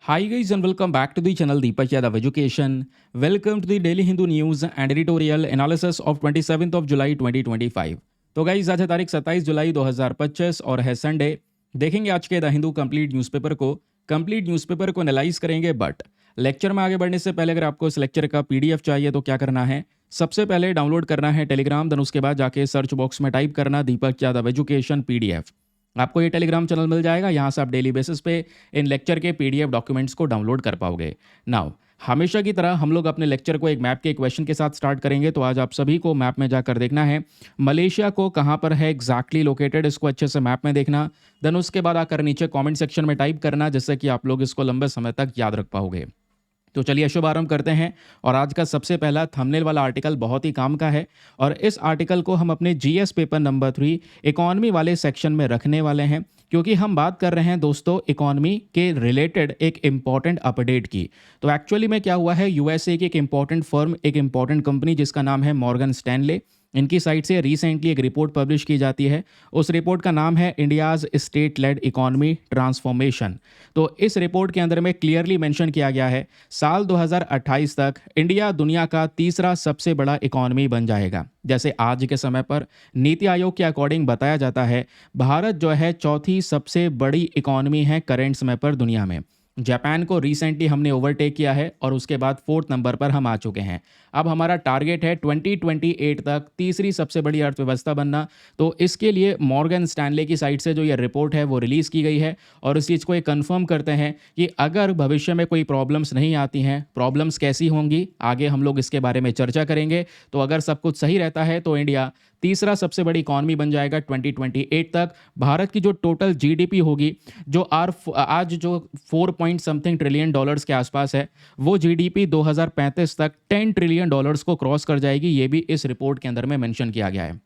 Hi guys and welcome back to the channel Deepak Yadav Education. Welcome to the Daily Hindu News and Editorial Analysis of 27th of July 2025. तो guys आज है तारीख 27 जुलाई 2025 और है Sunday. देखेंगे आज के द हिंदू कंप्लीट न्यूज़पेपर को एनालाइज करेंगे। बट लेक्चर में आगे बढ़ने से पहले अगर आपको इस लेक्चर का पीडीएफ चाहिए तो क्या करना है, सबसे पहले डाउनलोड करना है टेलीग्राम, देन उसके बाद जाके सर्च बॉक्स में टाइप करना दीपक यादव एजुकेशन पीडीएफ। आपको ये टेलीग्राम चैनल मिल जाएगा, यहाँ से आप डेली बेसिस पे इन लेक्चर के पीडीएफ डॉक्यूमेंट्स को डाउनलोड कर पाओगे। नाउ हमेशा की तरह हम लोग अपने लेक्चर को एक मैप के क्वेश्चन के साथ स्टार्ट करेंगे। तो आज आप सभी को मैप में जाकर देखना है मलेशिया को कहाँ पर है एग्जैक्टली लोकेटेड, इसको अच्छे से मैप में देखना। देन उसके बाद आकर नीचे कमेंट सेक्शन में टाइप करना, जिससे कि आप लोग इसको लंबे समय तक याद रख पाओगे। तो चलिए शुभारंभ करते हैं। और आज का सबसे पहला थंबनेल वाला आर्टिकल बहुत ही काम का है और इस आर्टिकल को हम अपने जीएस पेपर नंबर 3 इकोनॉमी वाले सेक्शन में रखने वाले हैं, क्योंकि हम बात कर रहे हैं दोस्तों इकोनॉमी के रिलेटेड एक इम्पॉर्टेंट अपडेट की। तो एक्चुअली में क्या हुआ है, यूएसए की एक इम्पॉर्टेंट फर्म, एक इम्पॉर्टेंट कंपनी जिसका नाम है मॉर्गन स्टैनले, इनकी साइट से रिसेंटली एक रिपोर्ट पब्लिश की जाती है। उस रिपोर्ट का नाम है India's state lead economy transformation. तो इस रिपोर्ट के अंदर में क्लियरली मेंशन किया गया है साल 2028 तक इंडिया दुनिया का तीसरा सबसे बड़ा इकोनॉमी बन जाएगा। जैसे आज के समय पर नीति आयोग के अकॉर्डिंग बताया जाता है, भारत जो है चौथी सबसे बड़ी इकोनॉमी है करेंट समय पर दुनिया में। जापान को रिसेंटली हमने ओवरटेक किया है और उसके बाद 4th नंबर पर हम आ चुके हैं। अब हमारा टारगेट है 2028 तक तीसरी सबसे बड़ी अर्थव्यवस्था बनना। तो इसके लिए मॉर्गन स्टैनले की साइट से जो ये रिपोर्ट है वो रिलीज़ की गई है और इस चीज़ को ये कंफर्म करते हैं कि अगर भविष्य में कोई प्रॉब्लम्स नहीं आती हैं, प्रॉब्लम्स कैसी होंगी आगे हम लोग इसके बारे में चर्चा करेंगे। तो अगर सब कुछ सही रहता है तो इंडिया तीसरा सबसे बड़ी इकॉनमी बन जाएगा 2028 तक। भारत की जो टोटल जीडीपी होगी, जो आज जो 4 पॉइंट समथिंग ट्रिलियन डॉलर्स के आसपास है, वो जीडीपी 2035 तक 10 ट्रिलियन डॉलर्स को क्रॉस कर जाएगी। ये भी इस रिपोर्ट के अंदर में मेंशन किया गया है।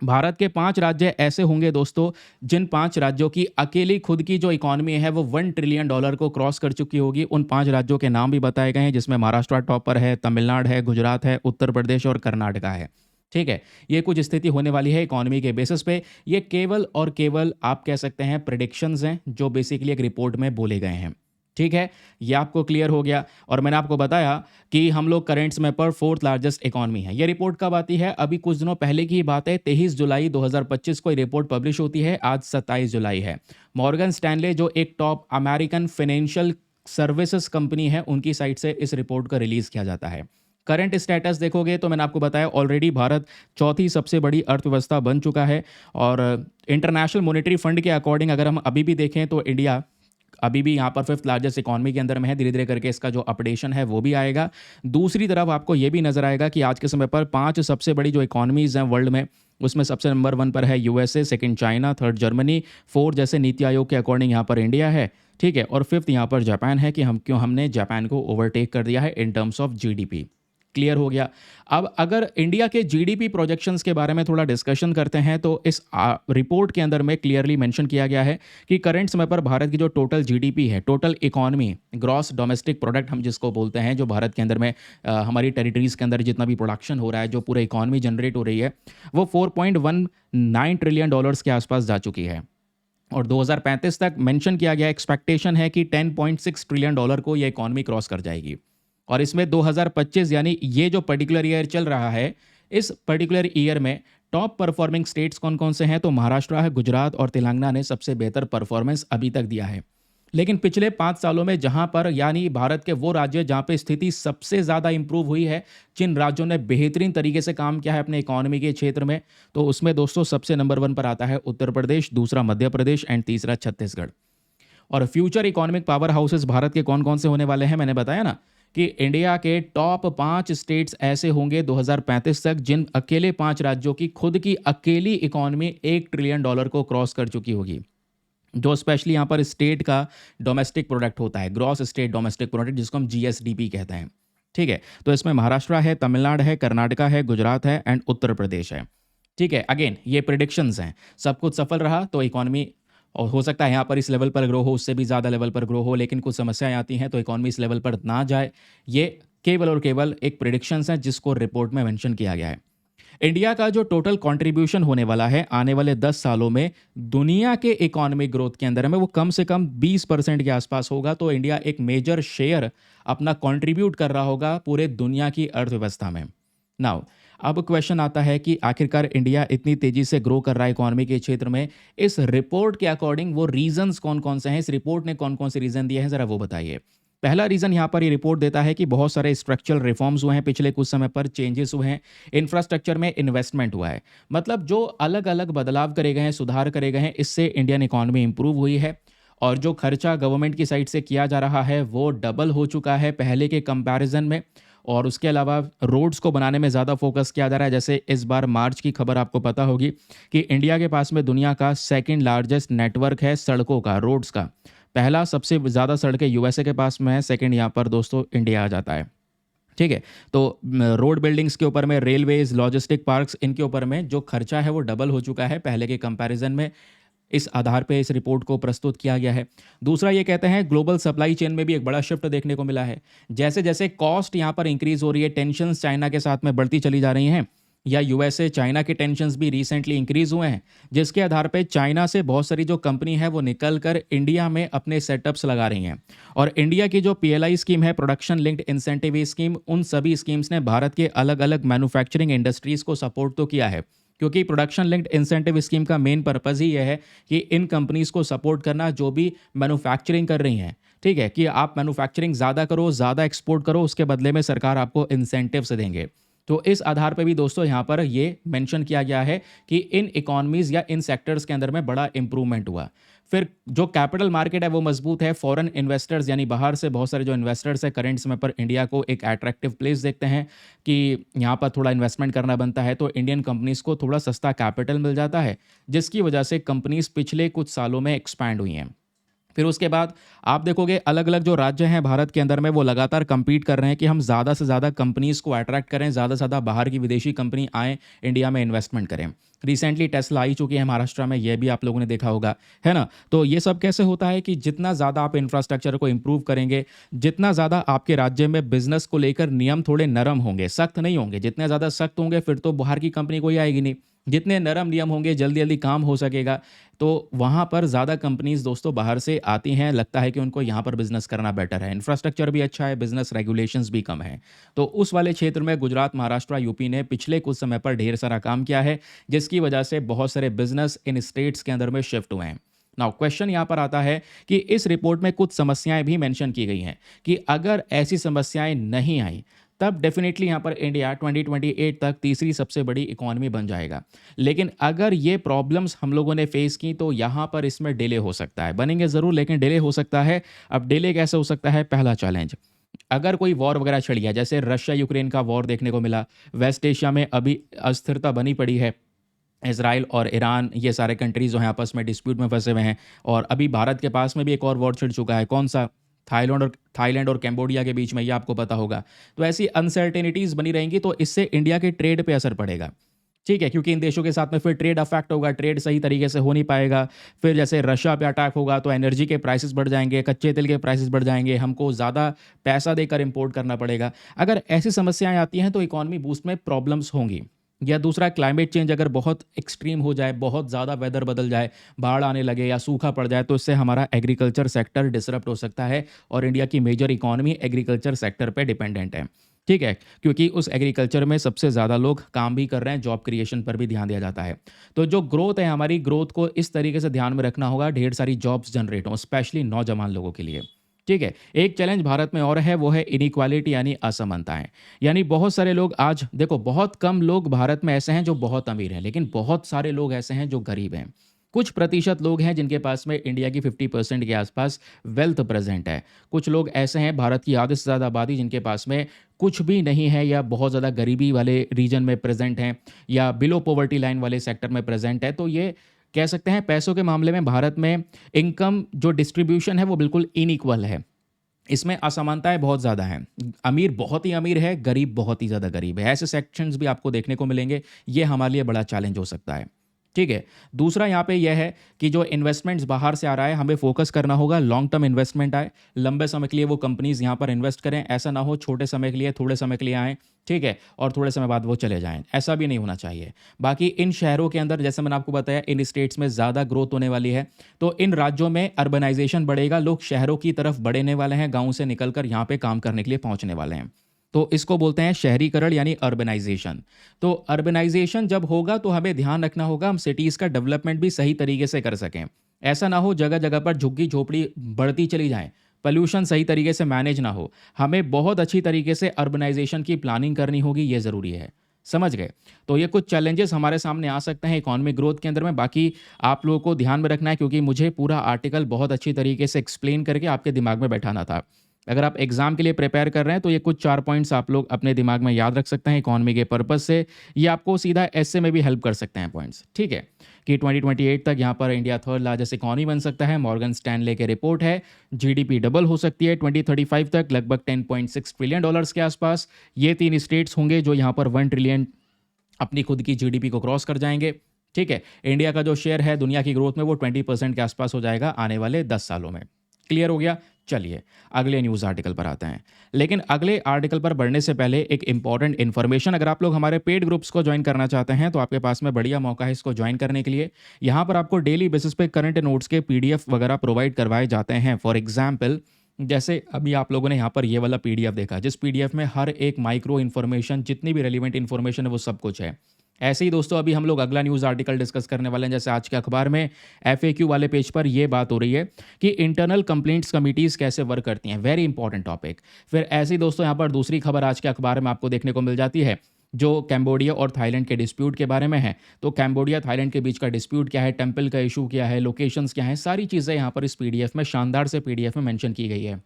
भारत के 5 राज्य ऐसे होंगे दोस्तों जिन 5 राज्यों की अकेली खुद की जो इकॉनमी है वो 1 ट्रिलियन डॉलर को क्रॉस कर चुकी होगी। उन 5 राज्यों के नाम भी बताए गए हैं, जिसमें महाराष्ट्र टॉप पर है, तमिलनाडु है, गुजरात है, उत्तर प्रदेश और कर्नाटका है। ठीक है, ये कुछ स्थिति होने वाली है इकोनॉमी के बेसिस पे। ये केवल और केवल आप कह सकते हैं प्रेडिक्शंस हैं जो बेसिकली एक रिपोर्ट में बोले गए हैं। ठीक है, ये आपको क्लियर हो गया। और मैंने आपको बताया कि हम लोग करेंट समय पर 4th लार्जेस्ट इकोनॉमी है। ये रिपोर्ट कब आती है, अभी कुछ दिनों पहले की बात है। 23 जुलाई 2025 को ये रिपोर्ट पब्लिश होती है, आज 27 जुलाई है। मॉर्गन स्टैनले जो एक top American financial services company है, उनकी साइट से इस रिपोर्ट को रिलीज़ किया जाता है। करंट स्टेटस देखोगे तो मैंने आपको बताया ऑलरेडी भारत चौथी सबसे बड़ी अर्थव्यवस्था बन चुका है। और इंटरनेशनल मॉनेटरी फंड के अकॉर्डिंग अगर हम अभी भी देखें तो इंडिया अभी भी यहाँ पर 5th लार्जेस्ट इकॉनमी के अंदर में है। धीरे धीरे करके इसका जो अपडेशन है वो भी आएगा। दूसरी तरफ आपको ये भी नजर आएगा कि आज के समय पर 5 सबसे बड़ी जो इकॉनमीज़ हैं वर्ल्ड में, उसमें सबसे नंबर 1 पर है USA, second China, third Germany, 4 जैसे नीति आयोग के अकॉर्डिंग यहाँ पर इंडिया है। ठीक है, और 5th यहाँ पर जापान है कि हमने जापान को ओवरटेक कर दिया है in terms of GDP. Clear हो गया। अब अगर इंडिया के जीडीपी प्रोजेक्शंस के बारे में थोड़ा डिस्कशन करते हैं तो इस रिपोर्ट के अंदर में क्लियरली मेंशन किया गया है कि करंट समय पर भारत की जो टोटल जीडीपी है, total economy, gross domestic product हम जिसको बोलते हैं, जो भारत के अंदर में हमारी टेरिटरीज के अंदर जितना भी प्रोडक्शन हो रहा है, जो पूरा इकोनॉमी जनरेट हो रही है, वो 4.19 ट्रिलियन डॉलर्स के आसपास जा चुकी है। और 2035 तक मेंशन किया गया, एक्सपेक्टेशन है कि 10.6 ट्रिलियन डॉलर को ये इकोनॉमी क्रॉस कर जाएगी। और इसमें 2025 यानी ये जो पर्टिकुलर ईयर चल रहा है, इस पर्टिकुलर ईयर में टॉप परफॉर्मिंग स्टेट्स कौन कौन से हैं, तो महाराष्ट्र है, गुजरात और तेलंगाना ने सबसे बेहतर परफॉर्मेंस अभी तक दिया है। लेकिन पिछले 5 सालों में जहां पर, यानी भारत के वो राज्य जहां पे स्थिति सबसे ज़्यादा इंप्रूव हुई है, जिन राज्यों ने बेहतरीन तरीके से काम किया है अपने इकोनॉमी के क्षेत्र में, तो उसमें दोस्तों सबसे नंबर 1 पर आता है उत्तर प्रदेश, दूसरा मध्य प्रदेश एंड तीसरा छत्तीसगढ़। और future economic power houses Bharat के कौन कौन से होने वाले हैं, मैंने बताया ना कि इंडिया के टॉप 5 स्टेट्स ऐसे होंगे 2035 तक जिन अकेले 5 राज्यों की खुद की अकेली इकोनॉमी 1 ट्रिलियन डॉलर को क्रॉस कर चुकी होगी। जो स्पेशली यहाँ पर स्टेट का डोमेस्टिक प्रोडक्ट होता है, ग्रॉस स्टेट डोमेस्टिक प्रोडक्ट, जिसको हम जीएसडीपी कहते हैं। ठीक है, तो इसमें महाराष्ट्र है, तमिलनाडु है, कर्नाटका है, गुजरात है एंड उत्तर प्रदेश है। ठीक है, अगेन ये प्रिडिक्शंस हैं, सब कुछ सफल रहा तो इकोनॉमी, और हो सकता है यहाँ पर इस लेवल पर ग्रो हो, उससे भी ज़्यादा लेवल पर ग्रो हो, लेकिन कुछ समस्याएं आती हैं तो इकोनॉमी इस लेवल पर ना जाए। ये केवल और केवल एक प्रिडिक्शंस हैं जिसको रिपोर्ट में मेंशन किया गया है। इंडिया का जो टोटल कंट्रीब्यूशन होने वाला है आने वाले 10 सालों में दुनिया के इकोनॉमिक ग्रोथ के अंदर में वो कम से कम 20% के आसपास होगा। तो इंडिया एक मेजर शेयर अपना कंट्रीब्यूट कर रहा होगा पूरे दुनिया की अर्थव्यवस्था में। नाउ अब क्वेश्चन आता है कि आखिरकार इंडिया इतनी तेजी से ग्रो कर रहा है इकोनॉमी के क्षेत्र में, इस रिपोर्ट के अकॉर्डिंग वो रीजंस कौन कौन से हैं, इस रिपोर्ट ने कौन कौन से रीजन दिए हैं, जरा वो बताइए। पहला रीजन यहाँ पर ये रिपोर्ट देता है कि बहुत सारे स्ट्रक्चरल रिफॉर्म्स हुए हैं, पिछले कुछ समय पर चेंजेस हुए हैं, इंफ्रास्ट्रक्चर में इन्वेस्टमेंट हुआ है। मतलब जो अलग अलग बदलाव करे गए हैं, सुधार करे गए हैं, इससे इंडियन इकोनॉमी इंप्रूव हुई है। और जो खर्चा गवर्नमेंट की साइड से किया जा रहा है वो डबल हो चुका है पहले के कंपैरिजन में। और उसके अलावा रोड्स को बनाने में ज़्यादा फोकस किया जा रहा है। जैसे इस बार मार्च की खबर आपको पता होगी कि इंडिया के पास में दुनिया का सेकंड लार्जेस्ट नेटवर्क है सड़कों का, रोड्स का। पहला सबसे ज़्यादा सड़कें यूएसए के पास में है, सेकंड यहाँ पर दोस्तों इंडिया आ जाता है। ठीक है, तो रोड बिल्डिंग्स के ऊपर में, रेलवेज, लॉजिस्टिक पार्क्स, इनके ऊपर में जो खर्चा है वो डबल हो चुका है पहले के कंपैरिजन में। इस आधार पे इस रिपोर्ट को प्रस्तुत किया गया है। दूसरा ये कहते हैं ग्लोबल सप्लाई चेन में भी एक बड़ा शिफ्ट देखने को मिला है। जैसे जैसे कॉस्ट यहाँ पर इंक्रीज हो रही है, टेंशन्स चाइना के साथ में बढ़ती चली जा रही हैं, या यूएसए चाइना के टेंशन्स भी रिसेंटली इंक्रीज हुए हैं, जिसके आधार पे चाइना से बहुत सारी जो कंपनी है वो निकल कर इंडिया में अपने सेटअप्स लगा रही हैं। और इंडिया की जो पीएलआई स्कीम है, प्रोडक्शन लिंक्ड इंसेंटिव स्कीम, उन सभी स्कीम्स ने भारत के अलग अलग मैन्युफैक्चरिंग इंडस्ट्रीज को सपोर्ट तो किया है, क्योंकि प्रोडक्शन लिंक्ड इंसेंटिव स्कीम का मेन पर्पज़ ही यह है कि इन कंपनीज़ को सपोर्ट करना जो भी मैन्युफैक्चरिंग कर रही हैं। ठीक है, कि आप मैन्युफैक्चरिंग ज़्यादा करो, ज़्यादा एक्सपोर्ट करो, उसके बदले में सरकार आपको इंसेंटिव्स देंगे। तो इस आधार पे भी दोस्तों यहाँ पर ये मेंशन किया गया है कि इन इकोनॉमीज़ या इन सेक्टर्स के अंदर में बड़ा इंप्रूवमेंट हुआ। फिर जो कैपिटल मार्केट है वो मजबूत है, फॉरेन इन्वेस्टर्स यानी बाहर से बहुत सारे जो इन्वेस्टर्स हैं करंट समय पर इंडिया को एक अट्रैक्टिव प्लेस देखते हैं कि यहाँ पर थोड़ा इन्वेस्टमेंट करना बनता है, तो इंडियन कंपनीज़ को थोड़ा सस्ता कैपिटल मिल जाता है, जिसकी वजह से कंपनीज़ पिछले कुछ सालों में एक्सपैंड हुई हैं। फिर उसके बाद आप देखोगे अलग अलग जो राज्य हैं भारत के अंदर में वो लगातार compete कर रहे हैं कि हम ज़्यादा से ज़्यादा कंपनीज़ को अट्रैक्ट करें, ज़्यादा से ज़्यादा बाहर की विदेशी कंपनी आएँ इंडिया में इन्वेस्टमेंट करें। रिसेंटली टेस्ला आई चुकी है महाराष्ट्र में, ये भी आप लोगों ने देखा होगा, है ना? तो ये सब कैसे होता है कि जितना ज़्यादा आप इंफ्रास्ट्रक्चर को इम्प्रूव करेंगे, जितना ज़्यादा आपके राज्य में बिजनेस को लेकर नियम थोड़े नरम होंगे, सख्त नहीं होंगे। जितने ज़्यादा सख्त होंगे फिर तो बाहर की कंपनी कोई आएगी नहीं। जितने नरम नियम होंगे जल्दी जल्दी काम हो सकेगा, तो वहाँ पर ज़्यादा कंपनीज़ दोस्तों बाहर से आती हैं, लगता है कि उनको यहाँ पर बिज़नेस करना बेटर है, इंफ्रास्ट्रक्चर भी अच्छा है, बिज़नेस रेगुलेशंस भी कम है। तो उस वाले क्षेत्र में गुजरात, महाराष्ट्र, यूपी ने पिछले कुछ समय पर ढेर सारा काम किया है, जिसकी वजह से बहुत सारे बिज़नेस इन स्टेट्स के अंदर में शिफ्ट हुए हैं। नाउ क्वेश्चन यहाँ पर आता है कि इस रिपोर्ट में कुछ समस्याएं भी मेंशन की गई हैं कि अगर ऐसी समस्याएं नहीं आई तब डेफिनेटली यहाँ पर इंडिया 2028 तक तीसरी सबसे बड़ी इकोनॉमी बन जाएगा। लेकिन अगर ये प्रॉब्लम्स हम लोगों ने फेस की तो यहाँ पर इसमें डिले हो सकता है, बनेंगे ज़रूर लेकिन डिले हो सकता है। अब डिले कैसे हो सकता है? पहला चैलेंज, अगर कोई वॉर वगैरह छिड़ गया, जैसे रशिया यूक्रेन का वॉर देखने को मिला, वेस्ट एशिया में अभी अस्थिरता बनी पड़ी है, इसराइल और ईरान ये सारे कंट्रीज़ जो हैं आपस में डिस्प्यूट में फंसे हुए हैं, और अभी भारत के पास में भी एक और वॉर छिड़ चुका है, कौन सा? थाईलैंड और कैम्बोडिया के बीच में, ये आपको पता होगा। तो ऐसी अनसर्टेनिटीज़ बनी रहेंगी तो इससे इंडिया के ट्रेड पे असर पड़ेगा। ठीक है, क्योंकि इन देशों के साथ में फिर ट्रेड अफेक्ट होगा, ट्रेड सही तरीके से हो नहीं पाएगा। फिर जैसे रशिया पे अटैक होगा तो एनर्जी के प्राइसेस बढ़ जाएंगे, कच्चे तेल के प्राइसेस बढ़ जाएंगे, हमको ज़्यादा पैसा देकर इंपोर्ट करना पड़ेगा। अगर ऐसी समस्याएं आती हैं तो इकोनॉमी बूस्ट में प्रॉब्लम्स होंगी। या दूसरा, क्लाइमेट चेंज अगर बहुत एक्सट्रीम हो जाए, बहुत ज़्यादा वेदर बदल जाए, बाढ़ आने लगे या सूखा पड़ जाए, तो इससे हमारा एग्रीकल्चर सेक्टर डिसरप्ट हो सकता है, और इंडिया की मेजर इकोनॉमी एग्रीकल्चर सेक्टर पे डिपेंडेंट है। ठीक है, क्योंकि उस एग्रीकल्चर में सबसे ज़्यादा लोग काम भी कर रहे हैं, जॉब क्रिएशन पर भी ध्यान दिया जाता है। तो जो ग्रोथ है, हमारी ग्रोथ को इस तरीके से ध्यान में रखना होगा, ढेर सारी जॉब्स जनरेट हों, स्पेशली नौजवान लोगों के लिए। ठीक है, एक चैलेंज भारत में और है, वो है इनइक्वालिटी यानी असमानताएं। यानी बहुत सारे लोग, आज देखो बहुत कम लोग भारत में ऐसे हैं जो बहुत अमीर हैं, लेकिन बहुत सारे लोग ऐसे हैं जो गरीब हैं। कुछ प्रतिशत लोग हैं जिनके पास में इंडिया की 50% के आसपास वेल्थ प्रेजेंट है। कुछ लोग ऐसे हैं, भारत की आधे से ज़्यादा आबादी, जिनके पास में कुछ भी नहीं है या बहुत ज़्यादा गरीबी वाले रीजन में प्रेजेंट हैं, या बिलो पॉवर्टी लाइन वाले सेक्टर में प्रेजेंट है। तो ये कह सकते हैं पैसों के मामले में भारत में इनकम जो डिस्ट्रीब्यूशन है वो बिल्कुल इनइक्वल है। इसमें असमानताएं बहुत ज़्यादा हैं, अमीर बहुत ही अमीर है, गरीब बहुत ही ज़्यादा गरीब है। ऐसे सेक्शंस भी आपको देखने को मिलेंगे, ये हमारे लिए बड़ा चैलेंज हो सकता है। ठीक है। दूसरा यहाँ पे यह है कि जो इन्वेस्टमेंट्स बाहर से आ रहा है, हमें फोकस करना होगा लॉन्ग टर्म इन्वेस्टमेंट आए, लंबे समय के लिए वो कंपनीज़ यहाँ पर इन्वेस्ट करें। ऐसा ना हो छोटे समय के लिए, थोड़े समय के लिए आएँ, ठीक है, और थोड़े समय बाद वो चले जाएँ, ऐसा भी नहीं होना चाहिए। बाकी इन शहरों के अंदर जैसे मैंने आपको बताया, इन स्टेट्स में ज़्यादा ग्रोथ होने वाली है, तो इन राज्यों में अर्बनाइजेशन बढ़ेगा, लोग शहरों की तरफ बढ़ने वाले हैं, गाँव से निकल कर यहाँ पे काम करने के लिए पहुँचने वाले हैं। तो इसको बोलते हैं शहरीकरण यानी अर्बनाइजेशन। तो अर्बनाइजेशन जब होगा तो हमें ध्यान रखना होगा हम सिटीज़ का डेवलपमेंट भी सही तरीके से कर सकें। ऐसा ना हो जगह जगह पर झुग्गी झोपड़ी बढ़ती चली जाए, पॉल्यूशन सही तरीके से मैनेज ना हो। हमें बहुत अच्छी तरीके से अर्बनाइजेशन की प्लानिंग करनी होगी, ये ज़रूरी है। समझ गए? तो ये कुछ चैलेंजेस हमारे सामने आ सकते हैं इकोनॉमिक ग्रोथ के अंदर में। बाकी आप लोगों को ध्यान में रखना है, क्योंकि मुझे पूरा आर्टिकल बहुत अच्छी तरीके से एक्सप्लेन करके आपके दिमाग में बैठाना था। अगर आप एग्जाम के लिए प्रिपेयर कर रहे हैं तो ये कुछ 4 पॉइंट्स आप लोग अपने दिमाग में याद रख सकते हैं इकोनॉमी के पर्पस से। ये आपको सीधा एसए में भी हेल्प कर सकते हैं पॉइंट्स, ठीक है? कि 2028 तक यहाँ पर इंडिया थर्ड लार्जेस्ट इकोनॉमी बन सकता है, मॉर्गन स्टैनले की रिपोर्ट है। जीडीपी डबल हो सकती है 2035 तक, लगभग $10.6 ट्रिलियन के आसपास। ये 3 स्टेट्स होंगे जो यहाँ पर 1 ट्रिलियन अपनी खुद की जीडीपी को क्रॉस कर जाएंगे, ठीक है? इंडिया का जो शेयर है दुनिया की ग्रोथ में वो 20% के आसपास हो जाएगा आने वाले 10 सालों में। क्लियर हो गया? चलिए अगले न्यूज़ आर्टिकल पर आते हैं। लेकिन अगले आर्टिकल पर बढ़ने से पहले एक इंपॉर्टेंट इन्फॉर्मेशन, अगर आप लोग हमारे पेड ग्रुप्स को ज्वाइन करना चाहते हैं तो आपके पास में बढ़िया मौका है इसको ज्वाइन करने के लिए। यहाँ पर आपको डेली बेसिस पे करंट नोट्स के पीडीएफ वगैरह प्रोवाइड करवाए जाते हैं। फॉर एग्जाम्पल, जैसे अभी आप लोगों ने यहाँ पर ये वाला पीडीएफ देखा, जिस पीडीएफ में हर एक माइक्रो इन्फॉर्मेशन, जितनी भी रेलिवेंट इन्फॉर्मेशन है वो सब कुछ है। ऐसे ही दोस्तों अभी हम लोग अगला न्यूज़ आर्टिकल डिस्कस करने वाले हैं। जैसे आज के अखबार में एफएक्यू वाले पेज पर ये बात हो रही है कि इंटरनल कंप्लेंट्स कमिटीज़ कैसे वर्क करती हैं, वेरी इंपॉर्टेंट टॉपिक। फिर ऐसे ही दोस्तों यहाँ पर दूसरी खबर आज के अखबार में आपको देखने को मिल जाती है, जो कैम्बोडिया और थाईलैंड के डिस्प्यूट के बारे में है। तो कैम्बोडिया थाईलैंड के बीच का डिस्प्यूट क्या है, टेम्पल का इशू क्या है, लोकेशंस क्या हैं, सारी चीज़ें यहाँ पर इस पीडीएफ में शानदार से पीडीएफ में मेंशन की गई है।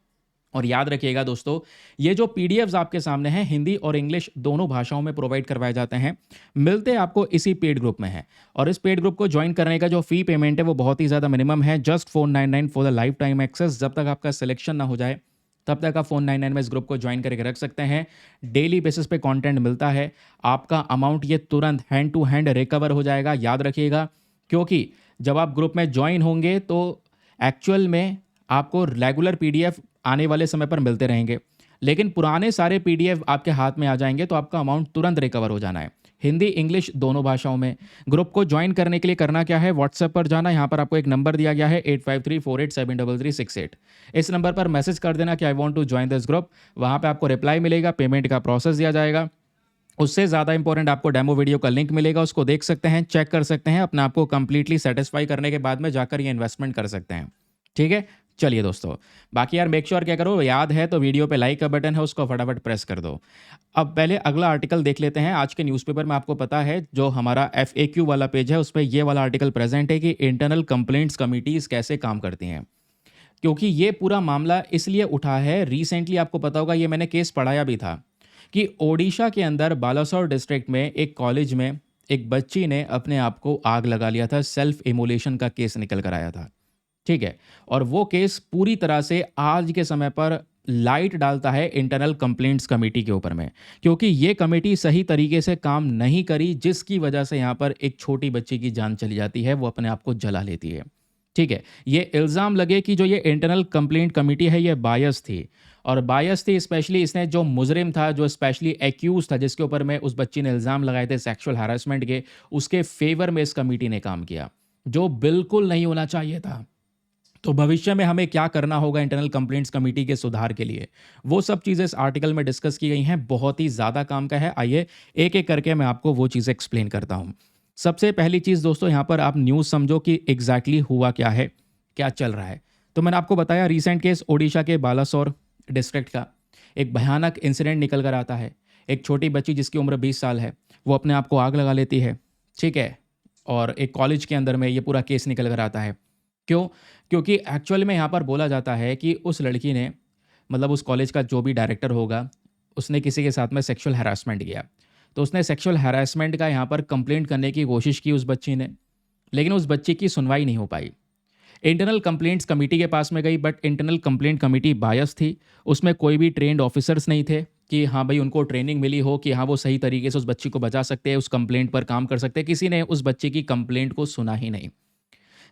और याद रखिएगा दोस्तों, ये जो पीडीएफ्स आपके सामने हैं हिंदी और इंग्लिश दोनों भाषाओं में प्रोवाइड करवाए जाते हैं। मिलते आपको इसी पेड ग्रुप में है। और इस पेड ग्रुप को ज्वाइन करने का जो फी पेमेंट है वो बहुत ही ज़्यादा मिनिमम है, just 499 for the life time access. जब तक आपका सिलेक्शन ना हो जाए तब तक आप 499 में इस ग्रुप को ज्वाइन करके रख सकते हैं। डेली बेसिस पे कंटेंट मिलता है। आपका अमाउंट ये तुरंत हैंड टू हैंड रिकवर हो जाएगा, याद रखिएगा। क्योंकि जब आप ग्रुप में ज्वाइन होंगे तो एक्चुअल में आपको रेगुलर पीडीएफ आने वाले समय पर मिलते रहेंगे, लेकिन पुराने सारे पीडीएफ आपके हाथ में आ जाएंगे तो आपका अमाउंट तुरंत रिकवर हो जाना है, हिंदी इंग्लिश दोनों भाषाओं में। ग्रुप को ज्वाइन करने के लिए करना क्या है, व्हाट्सएप पर जाना, यहाँ पर आपको एक नंबर दिया गया है 8534873368। इस नंबर पर मैसेज कर देना कि I want to join this group. वहाँ पे आपको रिप्लाई मिलेगा, पेमेंट का प्रोसेस दिया जाएगा। उससे ज़्यादा इंपॉर्टेंट आपको डेमो वीडियो का लिंक मिलेगा, उसको देख सकते हैं, चेक कर सकते हैं, अपने आप को कंप्लीटली सेटिस्फाई करने के बाद में जाकर ये इन्वेस्टमेंट कर सकते हैं, ठीक है? चलिए दोस्तों, बाकी यार मेक श्योर क्या करो, याद है तो वीडियो पे लाइक का बटन है उसको फटाफट प्रेस कर दो। अब पहले अगला आर्टिकल देख लेते हैं। आज के न्यूज़पेपर में आपको पता है जो हमारा एफएक्यू वाला पेज है उस पर ये वाला आर्टिकल प्रेजेंट है कि इंटरनल कंप्लेंट्स कमिटीज़ कैसे काम करती हैं। क्योंकि ये पूरा मामला इसलिए उठा है, रिसेंटली आपको पता होगा, ये मैंने केस पढ़ाया भी था कि ओडिशा के अंदर बालासोर डिस्ट्रिक्ट में एक कॉलेज में एक बच्ची ने अपने आप को आग लगा लिया था। सेल्फ इमोलेशन का केस निकल कर आया था, ठीक है? और वो केस पूरी तरह से आज के समय पर लाइट डालता है इंटरनल कंप्लेंट्स कमेटी के ऊपर में, क्योंकि ये कमेटी सही तरीके से काम नहीं करी, जिसकी वजह से यहाँ पर एक छोटी बच्ची की जान चली जाती है, वो अपने आप को जला लेती है, ठीक है? ये इल्ज़ाम लगे कि जो ये इंटरनल कंप्लेंट कमेटी है ये बायस थी, और बायस थी स्पेशली इसने जो मुजरिम था, जो स्पेशली एक्यूज था, जिसके ऊपर में उस बच्ची ने इल्ज़ाम लगाए थे सेक्सुअल हैरेसमेंट के, उसके फेवर में इस कमेटी ने काम किया, जो बिल्कुल नहीं होना चाहिए था। तो भविष्य में हमें क्या करना होगा इंटरनल कंप्लेंट्स कमेटी के सुधार के लिए, वो सब चीज़ें इस आर्टिकल में डिस्कस की गई हैं। बहुत ही ज़्यादा काम का है। आइए एक एक करके मैं आपको वो चीज़ें एक्सप्लेन करता हूँ। सबसे पहली चीज़ दोस्तों, यहाँ पर आप न्यूज़ समझो कि एग्जैक्टली हुआ क्या है, क्या चल रहा है। तो मैंने आपको बताया रिसेंट केस ओडिशा के बालासोर डिस्ट्रिक्ट का, एक भयानक इंसिडेंट निकल कर आता है। एक छोटी बच्ची जिसकी उम्र 20 साल है, वो अपने आप को आग लगा लेती है, ठीक है? और एक कॉलेज के अंदर में ये पूरा केस निकल कर आता है। क्यों? क्योंकि एक्चुअल में यहाँ पर बोला जाता है कि उस लड़की ने, मतलब उस कॉलेज का जो भी डायरेक्टर होगा, उसने किसी के साथ में सेक्सुअल हैरासमेंट किया। तो उसने सेक्सुअल हैरासमेंट का यहाँ पर कंप्लेंट करने की कोशिश की उस बच्ची ने, लेकिन उस बच्ची की सुनवाई नहीं हो पाई। इंटरनल कंप्लेंट्स कमेटी के पास में गई, बट इंटरनल कंप्लेंट कमेटी बायस थी, उसमें कोई भी ट्रेंड ऑफिसर्स नहीं थे, कि हाँ भाई उनको ट्रेनिंग मिली हो कि हाँ वो सही तरीके से उस बच्ची को बचा सकते हैं, उस कंप्लेंट पर काम कर सकते हैं। किसी ने उस बच्चे की कंप्लेंट को सुना ही नहीं,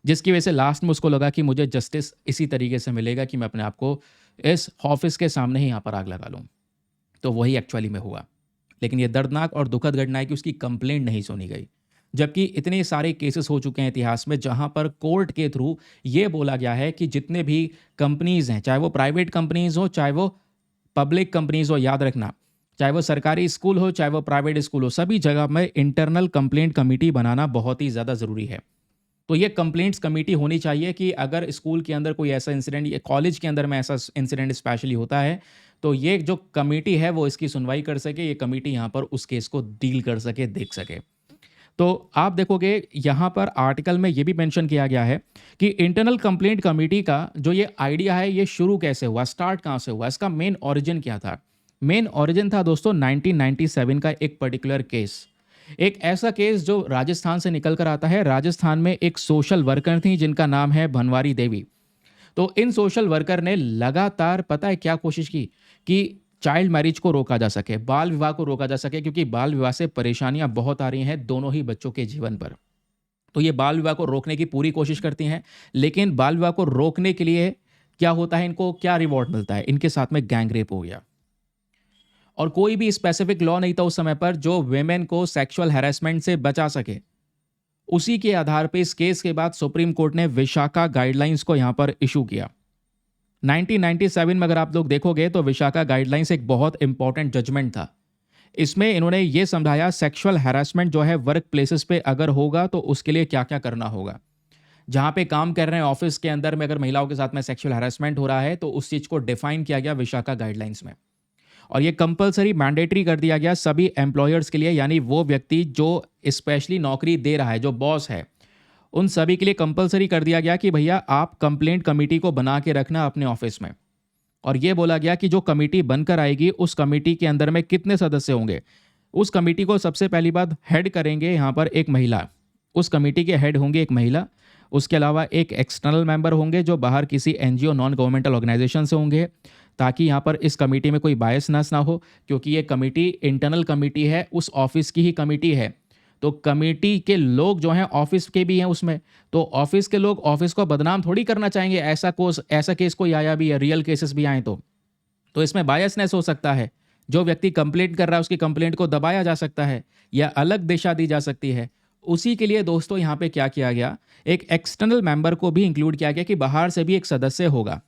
जिसकी वजह से लास्ट में उसको लगा कि मुझे जस्टिस इसी तरीके से मिलेगा कि मैं अपने आप को इस ऑफिस के सामने ही यहाँ पर आग लगा लूँ। तो वही एक्चुअली में हुआ। लेकिन ये दर्दनाक और दुखद घटना है कि उसकी कंप्लेंट नहीं सुनी गई। जबकि इतने सारे केसेस हो चुके हैं इतिहास में जहां पर कोर्ट के थ्रू ये बोला गया है कि जितने भी कंपनीज हैं, चाहे वो प्राइवेट कंपनीज हो, चाहे वो पब्लिक कंपनीज हो, याद रखना, चाहे वो सरकारी स्कूल हो, चाहे वो प्राइवेट स्कूल हो, सभी जगह में इंटरनल कंप्लेंट कमेटी बनाना बहुत ही ज़्यादा ज़रूरी है। तो ये कंप्लेंट्स कमेटी होनी चाहिए कि अगर स्कूल के अंदर कोई ऐसा इंसिडेंट या कॉलेज के अंदर में ऐसा इंसिडेंट स्पेशली होता है, तो ये जो कमेटी है वो इसकी सुनवाई कर सके, ये कमेटी यहाँ पर उस केस को डील कर सके, देख सके। तो आप देखोगे यहाँ पर आर्टिकल में ये भी मेंशन किया गया है कि इंटरनल कंप्लेंट कमेटी का जो ये आइडिया है ये शुरू कैसे हुआ, स्टार्ट कहाँ से हुआ, इसका मेन ओरिजिन क्या था। मेन ओरिजिन था दोस्तों 1997 का एक पर्टिकुलर केस। एक ऐसा केस जो राजस्थान से निकल कर आता है। राजस्थान में एक सोशल वर्कर थी जिनका नाम है बनवारी देवी। तो इन सोशल वर्कर ने लगातार पता है क्या कोशिश की कि चाइल्ड मैरिज को रोका जा सके, बाल विवाह को रोका जा सके, क्योंकि बाल विवाह से परेशानियां बहुत आ रही हैं दोनों ही बच्चों के जीवन पर। तो ये बाल विवाह को रोकने की पूरी कोशिश करती हैं, लेकिन बाल विवाह को रोकने के लिए क्या होता है, इनको क्या रिवॉर्ड मिलता है, इनके साथ में गैंग रेप हो गया। और कोई भी स्पेसिफिक लॉ नहीं था उस समय पर जो वेमेन को सेक्सुअल हैरेसमेंट से बचा सके। उसी के आधार पर इस केस के बाद सुप्रीम कोर्ट ने विशाखा गाइडलाइंस को यहां पर इशू किया। 1997 में अगर आप लोग देखोगे तो विशाखा गाइडलाइंस एक बहुत इंपॉर्टेंट जजमेंट था। इसमें इन्होंने ये समझाया सेक्सुअल हैरेसमेंट जो है वर्क प्लेसेस पे अगर होगा तो उसके लिए क्या क्या करना होगा। जहां पे काम कर रहे हैं ऑफिस के अंदर में अगर महिलाओं के साथ में सेक्सुअल हैरेसमेंट हो रहा है तो उस चीज को डिफाइन किया गया विशाखा गाइडलाइंस में। और ये कंपलसरी मैंडेटरी कर दिया गया सभी एम्प्लॉयर्स के लिए, यानी वो व्यक्ति जो स्पेशली नौकरी दे रहा है, जो बॉस है, उन सभी के लिए कंपलसरी कर दिया गया कि भैया आप कंप्लेंट कमेटी को बना के रखना अपने ऑफिस में। और यह बोला गया कि जो कमेटी बनकर आएगी उस कमेटी के अंदर में कितने सदस्य होंगे। उस कमेटी को सबसे पहली बात हेड करेंगे यहाँ पर एक महिला, उस कमेटी के हेड होंगे एक महिला। उसके अलावा एक एक्सटर्नल मेंबर होंगे जो बाहर किसी एनजीओ नॉन गवर्नमेंटल ऑर्गेनाइजेशन से होंगे, ताकि यहाँ पर इस कमेटी में कोई बायसनेस ना हो, क्योंकि ये कमेटी इंटरनल कमेटी है, उस ऑफिस की ही कमेटी है। तो कमेटी के लोग जो हैं ऑफिस के भी हैं उसमें, तो ऑफिस के लोग ऑफिस को बदनाम थोड़ी करना चाहेंगे। ऐसा केस कोई आया भी है, रियल केसेस भी आए तो इसमें बायसनेस हो सकता है। जो व्यक्ति कंप्लेंट कर रहा है उसकी कंप्लेंट को दबाया जा सकता है या अलग दिशा दी जा सकती है। उसी के लिए दोस्तों यहाँ पे क्या किया गया, एक एक्सटर्नल मेंबर को भी इंक्लूड किया गया कि बाहर से भी एक सदस्य होगा।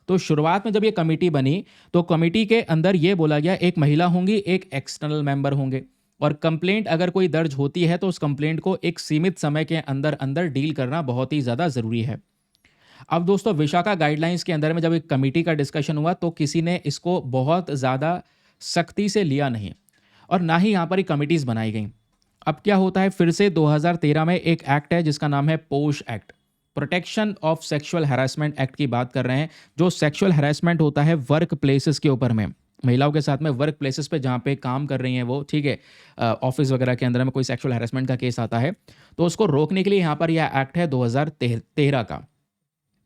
तो शुरुआत में जब ये कमेटी बनी तो कमेटी के अंदर ये बोला गया एक महिला होंगी, एक एक्सटर्नल मेंबर होंगे, और कंप्लेंट अगर कोई दर्ज होती है तो उस कंप्लेंट को एक सीमित समय के अंदर अंदर डील करना बहुत ही ज़्यादा ज़रूरी है। अब दोस्तों विशाखा गाइडलाइंस के अंदर में जब एक कमेटी का डिस्कशन हुआ तो किसी ने इसको बहुत ज़्यादा सख्ती से लिया नहीं और ना ही यहाँ पर ही कमिटीज़ बनाई गई। अब क्या होता है, फिर से 2013 में एक एक्ट है जिसका नाम है पोश act, protection of sexual harassment act की बात कर रहे हैं। जो सेक्सुअल हैरेसमेंट होता है वर्क प्लेसेस के ऊपर में, महिलाओं के साथ में वर्क प्लेसेस पे जहाँ पे काम कर रही हैं वो, ठीक है, ऑफिस वगैरह के अंदर में कोई सेक्सुअल हैरेसमेंट का केस आता है तो उसको रोकने के लिए यहाँ पर यह एक्ट है 2013 का।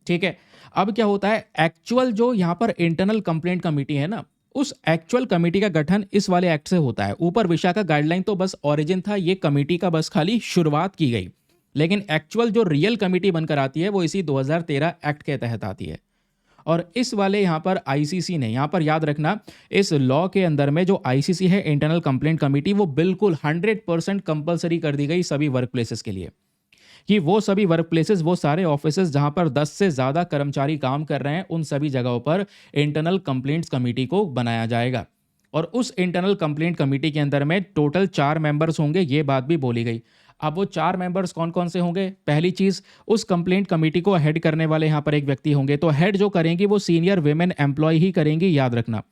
ठीक है, अब क्या होता है, एक्चुअल जो यहाँ पर इंटरनल कंप्लेंट कमेटी है ना, उस एक्चुअल कमेटी का गठन इस वाले एक्ट से होता है। ऊपर विशाखा गाइडलाइन तो बस ओरिजिन था, ये कमेटी का बस खाली शुरुआत की गई, लेकिन एक्चुअल जो रियल कमेटी बनकर आती है वो इसी 2013 एक्ट के तहत आती है। और इस वाले यहाँ पर आईसीसी ने, यहाँ पर याद रखना, इस लॉ के अंदर में जो आईसीसी है इंटरनल कंप्लेंट कमेटी, वो बिल्कुल 100% कंपलसरी कर दी गई सभी वर्क प्लेसेस के लिए, कि वो सभी वर्क प्लेसेस, वो सारे ऑफिसेज जहाँ पर 10 से ज़्यादा कर्मचारी काम कर रहे हैं, उन सभी जगहों पर इंटरनल कंप्लेंट्स कमेटी को बनाया जाएगा। और उस इंटरनल कंप्लेंट कमेटी के अंदर में टोटल 4 मेंबर्स होंगे, ये बात भी बोली गई। अब वो 4 मेंबर्स कौन कौन से होंगे, पहली चीज़, उस कंप्लेंट कमेटी को हेड करने वाले यहाँ पर एक व्यक्ति होंगे। तो हेड जो करेंगी वो सीनियर वेमेन एम्प्लॉय ही करेंगी, याद रखना।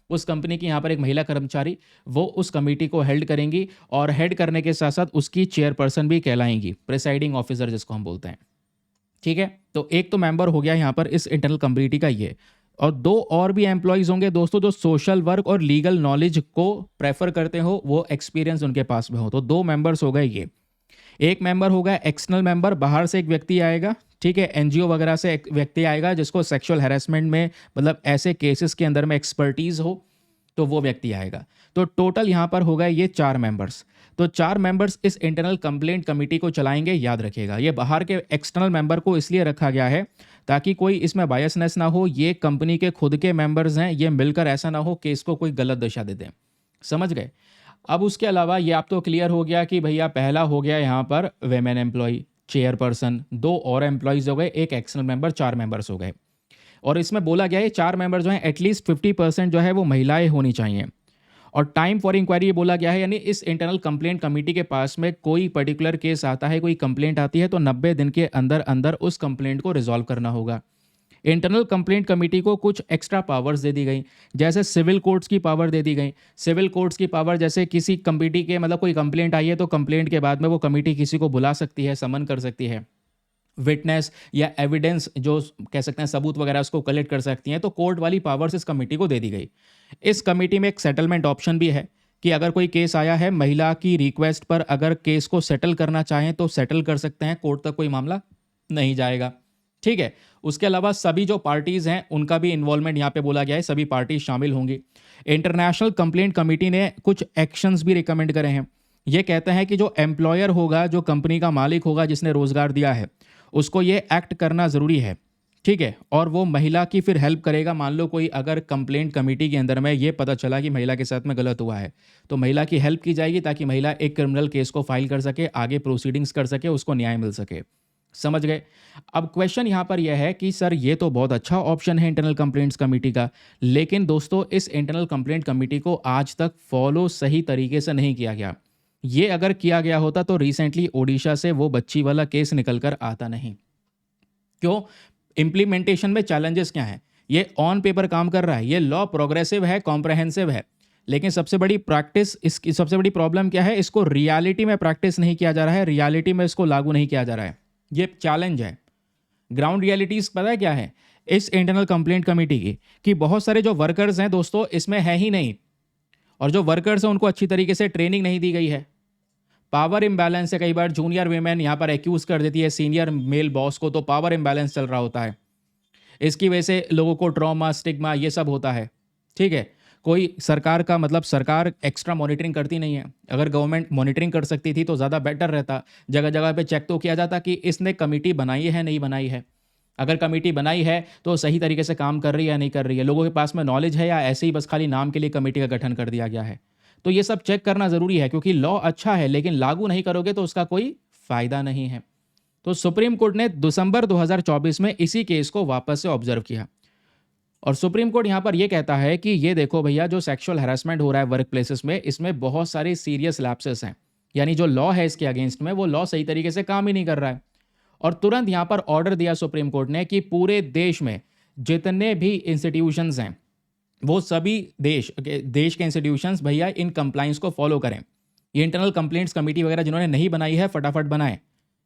उस कंपनी की यहाँ पर एक महिला कर्मचारी वो उस कमेटी को हेल्ड करेंगी, और हेड करने के साथ साथ उसकी चेयरपर्सन भी कहलाएंगी, प्रिसाइडिंग ऑफिसर जिसको हम बोलते हैं। ठीक है, तो एक तो मेंबर हो गया यहाँ पर इस इंटरनल कमेटी का ये, और 2 और भी एम्प्लॉयज़ होंगे दोस्तों जो सोशल वर्क और लीगल नॉलेज को प्रेफर करते हो, वो एक्सपीरियंस उनके पास में हो। तो 2 मेंबर्स हो गए ये। एक मेंबर होगा एक्सटर्नल मेंबर, बाहर से एक व्यक्ति आएगा, ठीक है, एनजीओ वगैरह से एक व्यक्ति आएगा जिसको सेक्सुअल हैरेसमेंट में, मतलब ऐसे केसेस के अंदर में एक्सपर्टीज़ हो। तो वो व्यक्ति आएगा। तो टोटल यहाँ पर हो गए ये 4 मेंबर्स। तो 4 मेंबर्स इस इंटरनल कंप्लेंट कमेटी को चलाएंगे, याद रखिएगा। ये बाहर के एक्सटर्नल मेंबर को इसलिए रखा गया है ताकि कोई इसमें बायसनेस ना हो। ये कंपनी के खुद के मेंबर्स हैं, ये मिलकर ऐसा ना हो कि इसको कोई गलत दिशा दे दें। समझ गए? अब उसके अलावा ये आप तो क्लियर हो गया कि भैया पहला हो गया यहाँ पर वेमेन एम्प्लॉय, चेयरपर्सन, 2 और एम्प्लॉयज़ हो गए, एक एक्सटर्नल मेंबर, 4 मेंबर्स हो गए। और इसमें बोला गया है 4 मेंबर जो हैं एटलीस्ट 50% जो है वो महिलाएं होनी चाहिए। और टाइम फॉर इंक्वायरी ये बोला गया है, यानी इस इंटरनल कंप्लेंट कमेटी के पास में कोई पर्टिकुलर केस आता है, कोई कंप्लेंट आती है, तो 90 दिन के अंदर अंदर उस कंप्लेंट को रिजॉल्व करना होगा। इंटरनल कंप्लेंट कमेटी को कुछ एक्स्ट्रा पावर्स दे दी गई, जैसे सिविल कोर्ट्स की पावर दे दी गई। सिविल कोर्ट्स की पावर जैसे किसी कमेटी के मतलब कोई कंप्लेंट आई है तो कंप्लेंट के बाद में वो कमेटी किसी को बुला सकती है, समन कर सकती है, विटनेस या एविडेंस जो कह सकते हैं सबूत वगैरह उसको कलेक्ट कर सकती हैं। तो कोर्ट वाली पावर्स इस कमेटी को दे दी गई। इस कमेटी में एक सेटलमेंट ऑप्शन भी है कि अगर कोई केस आया है महिला की रिक्वेस्ट पर, अगर केस को सेटल करना चाहें तो सेटल कर सकते हैं, कोर्ट तक कोई मामला नहीं जाएगा। ठीक है। उसके अलावा सभी जो पार्टीज़ हैं उनका भी इन्वॉल्वमेंट यहाँ पे बोला गया है, सभी पार्टी शामिल होंगी। इंटरनेशनल कंप्लेंट कमेटी ने कुछ एक्शंस भी रिकमेंड करे हैं। ये कहते हैं कि जो एम्प्लॉयर होगा, जो कंपनी का मालिक होगा जिसने रोजगार दिया है, उसको ये एक्ट करना ज़रूरी है। ठीक है। और वो महिला की फिर हेल्प करेगा। मान लो कोई अगर कंप्लेंट कमेटी के अंदर में ये पता चला कि महिला के साथ में गलत हुआ है, तो महिला की हेल्प की जाएगी ताकि महिला एक क्रिमिनल केस को फाइल कर सके, आगे प्रोसीडिंग्स कर सके, उसको न्याय मिल सके। समझ गए? अब क्वेश्चन यहाँ पर यह है कि सर ये तो बहुत अच्छा ऑप्शन है इंटरनल कंप्लेंट्स कमेटी का, लेकिन दोस्तों इस इंटरनल कंप्लेंट कमेटी को आज तक फॉलो सही तरीके से नहीं किया गया। ये अगर किया गया होता तो रिसेंटली ओडिशा से वो बच्ची वाला केस निकल कर आता नहीं। क्यों? इम्प्लीमेंटेशन में चैलेंजेस क्या हैं? ये ऑन पेपर काम कर रहा है, ये लॉ प्रोग्रेसिव है, कॉम्प्रहेंसिव है, लेकिन सबसे बड़ी प्रैक्टिस, इसकी सबसे बड़ी प्रॉब्लम क्या है? इसको रियलिटी में प्रैक्टिस नहीं किया जा रहा है, रियलिटी में इसको लागू नहीं किया जा रहा है। ये चैलेंज है। ग्राउंड रियलिटीज पता है क्या है इस इंटरनल कंप्लेंट कमेटी की? कि बहुत सारे जो वर्कर्स हैं दोस्तों इसमें है ही नहीं, और जो वर्कर्स हैं उनको अच्छी तरीके से ट्रेनिंग नहीं दी गई है। पावर इम्बैलेंस है, कई बार जूनियर वीमेन यहाँ पर एक्यूज कर देती है सीनियर मेल बॉस को, तो पावर इम्बैलेंस चल रहा होता है। इसकी वजह से लोगों को ट्रॉमा, स्टिग्मा, ये सब होता है। ठीक है। कोई सरकार का मतलब सरकार एक्स्ट्रा मॉनिटरिंग करती नहीं है। अगर गवर्नमेंट मॉनिटरिंग कर सकती थी तो ज़्यादा बेटर रहता। जगह जगह पे चेक तो किया जाता कि इसने कमेटी बनाई है नहीं बनाई है। अगर कमेटी बनाई है तो सही तरीके से काम कर रही है या नहीं कर रही है, लोगों के पास में नॉलेज है या ऐसे ही बस खाली नाम के लिए कमेटी का गठन कर दिया गया है। तो ये सब चेक करना ज़रूरी है, क्योंकि लॉ अच्छा है लेकिन लागू नहीं करोगे तो उसका कोई फ़ायदा नहीं है। तो सुप्रीम कोर्ट ने दिसंबर 2024 में इसी केस को वापस से ऑब्जर्व किया, और सुप्रीम कोर्ट यहाँ पर यह कहता है कि ये देखो भैया, जो सेक्सुअल हैरेसमेंट हो रहा है वर्क प्लेसेस में, इसमें बहुत सारे सीरियस लैप्सेस हैं। यानी जो लॉ है इसके अगेंस्ट में, वो लॉ सही तरीके से काम ही नहीं कर रहा है। और तुरंत यहाँ पर ऑर्डर दिया सुप्रीम कोर्ट ने कि पूरे देश में जितने भी इंस्टीट्यूशंस हैं, वो सभी देश के इंस्टीट्यूशंस भैया इन कंप्लाइंस को फॉलो करें। ये इंटरनल कंप्लेंट्स कमेटी वगैरह जिन्होंने नहीं बनाई है फटाफट बनाएं।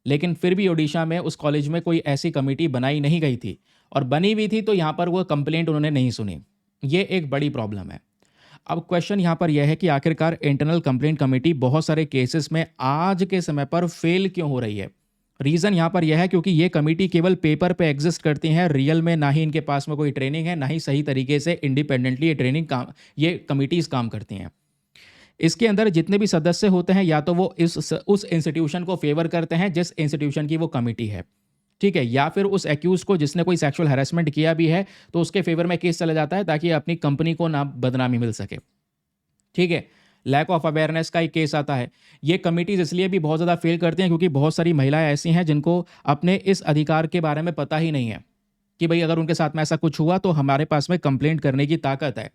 लेकिन फिर भी ओडिशा में उस कॉलेज में कोई ऐसी कमेटी बनाई नहीं गई थी, और बनी हुई थी तो यहाँ पर वो कंप्लेंट उन्होंने नहीं सुनी। ये एक बड़ी प्रॉब्लम है। अब क्वेश्चन यहाँ पर यह है कि आखिरकार इंटरनल कंप्लेंट कमेटी बहुत सारे केसेस में आज के समय पर फेल क्यों हो रही है? रीज़न यहाँ पर यह है क्योंकि ये कमेटी केवल पेपर पे एग्जिस्ट करती हैं, रियल में ना ही इनके पास में कोई ट्रेनिंग है, ना ही सही तरीके से इंडिपेंडेंटली ये कमिटीज़ काम करती हैं। इसके अंदर जितने भी सदस्य होते हैं या तो वो उस इंस्टीट्यूशन को फेवर करते हैं जिस इंस्टीट्यूशन की वो कमेटी है, ठीक है, या फिर उस एक्यूज को जिसने कोई सेक्सुअल हैरेसमेंट किया भी है तो उसके फेवर में केस चला जाता है ताकि अपनी कंपनी को ना बदनामी मिल सके। ठीक है। लैक ऑफ अवेयरनेस का एक केस आता है। ये कमिटीज़ इसलिए भी बहुत ज़्यादा फेल करती हैं क्योंकि बहुत सारी महिलाएं ऐसी हैं जिनको अपने इस अधिकार के बारे में पता ही नहीं है कि भाई अगर उनके साथ में ऐसा कुछ हुआ तो हमारे पास में कंप्लेंट करने की ताकत है,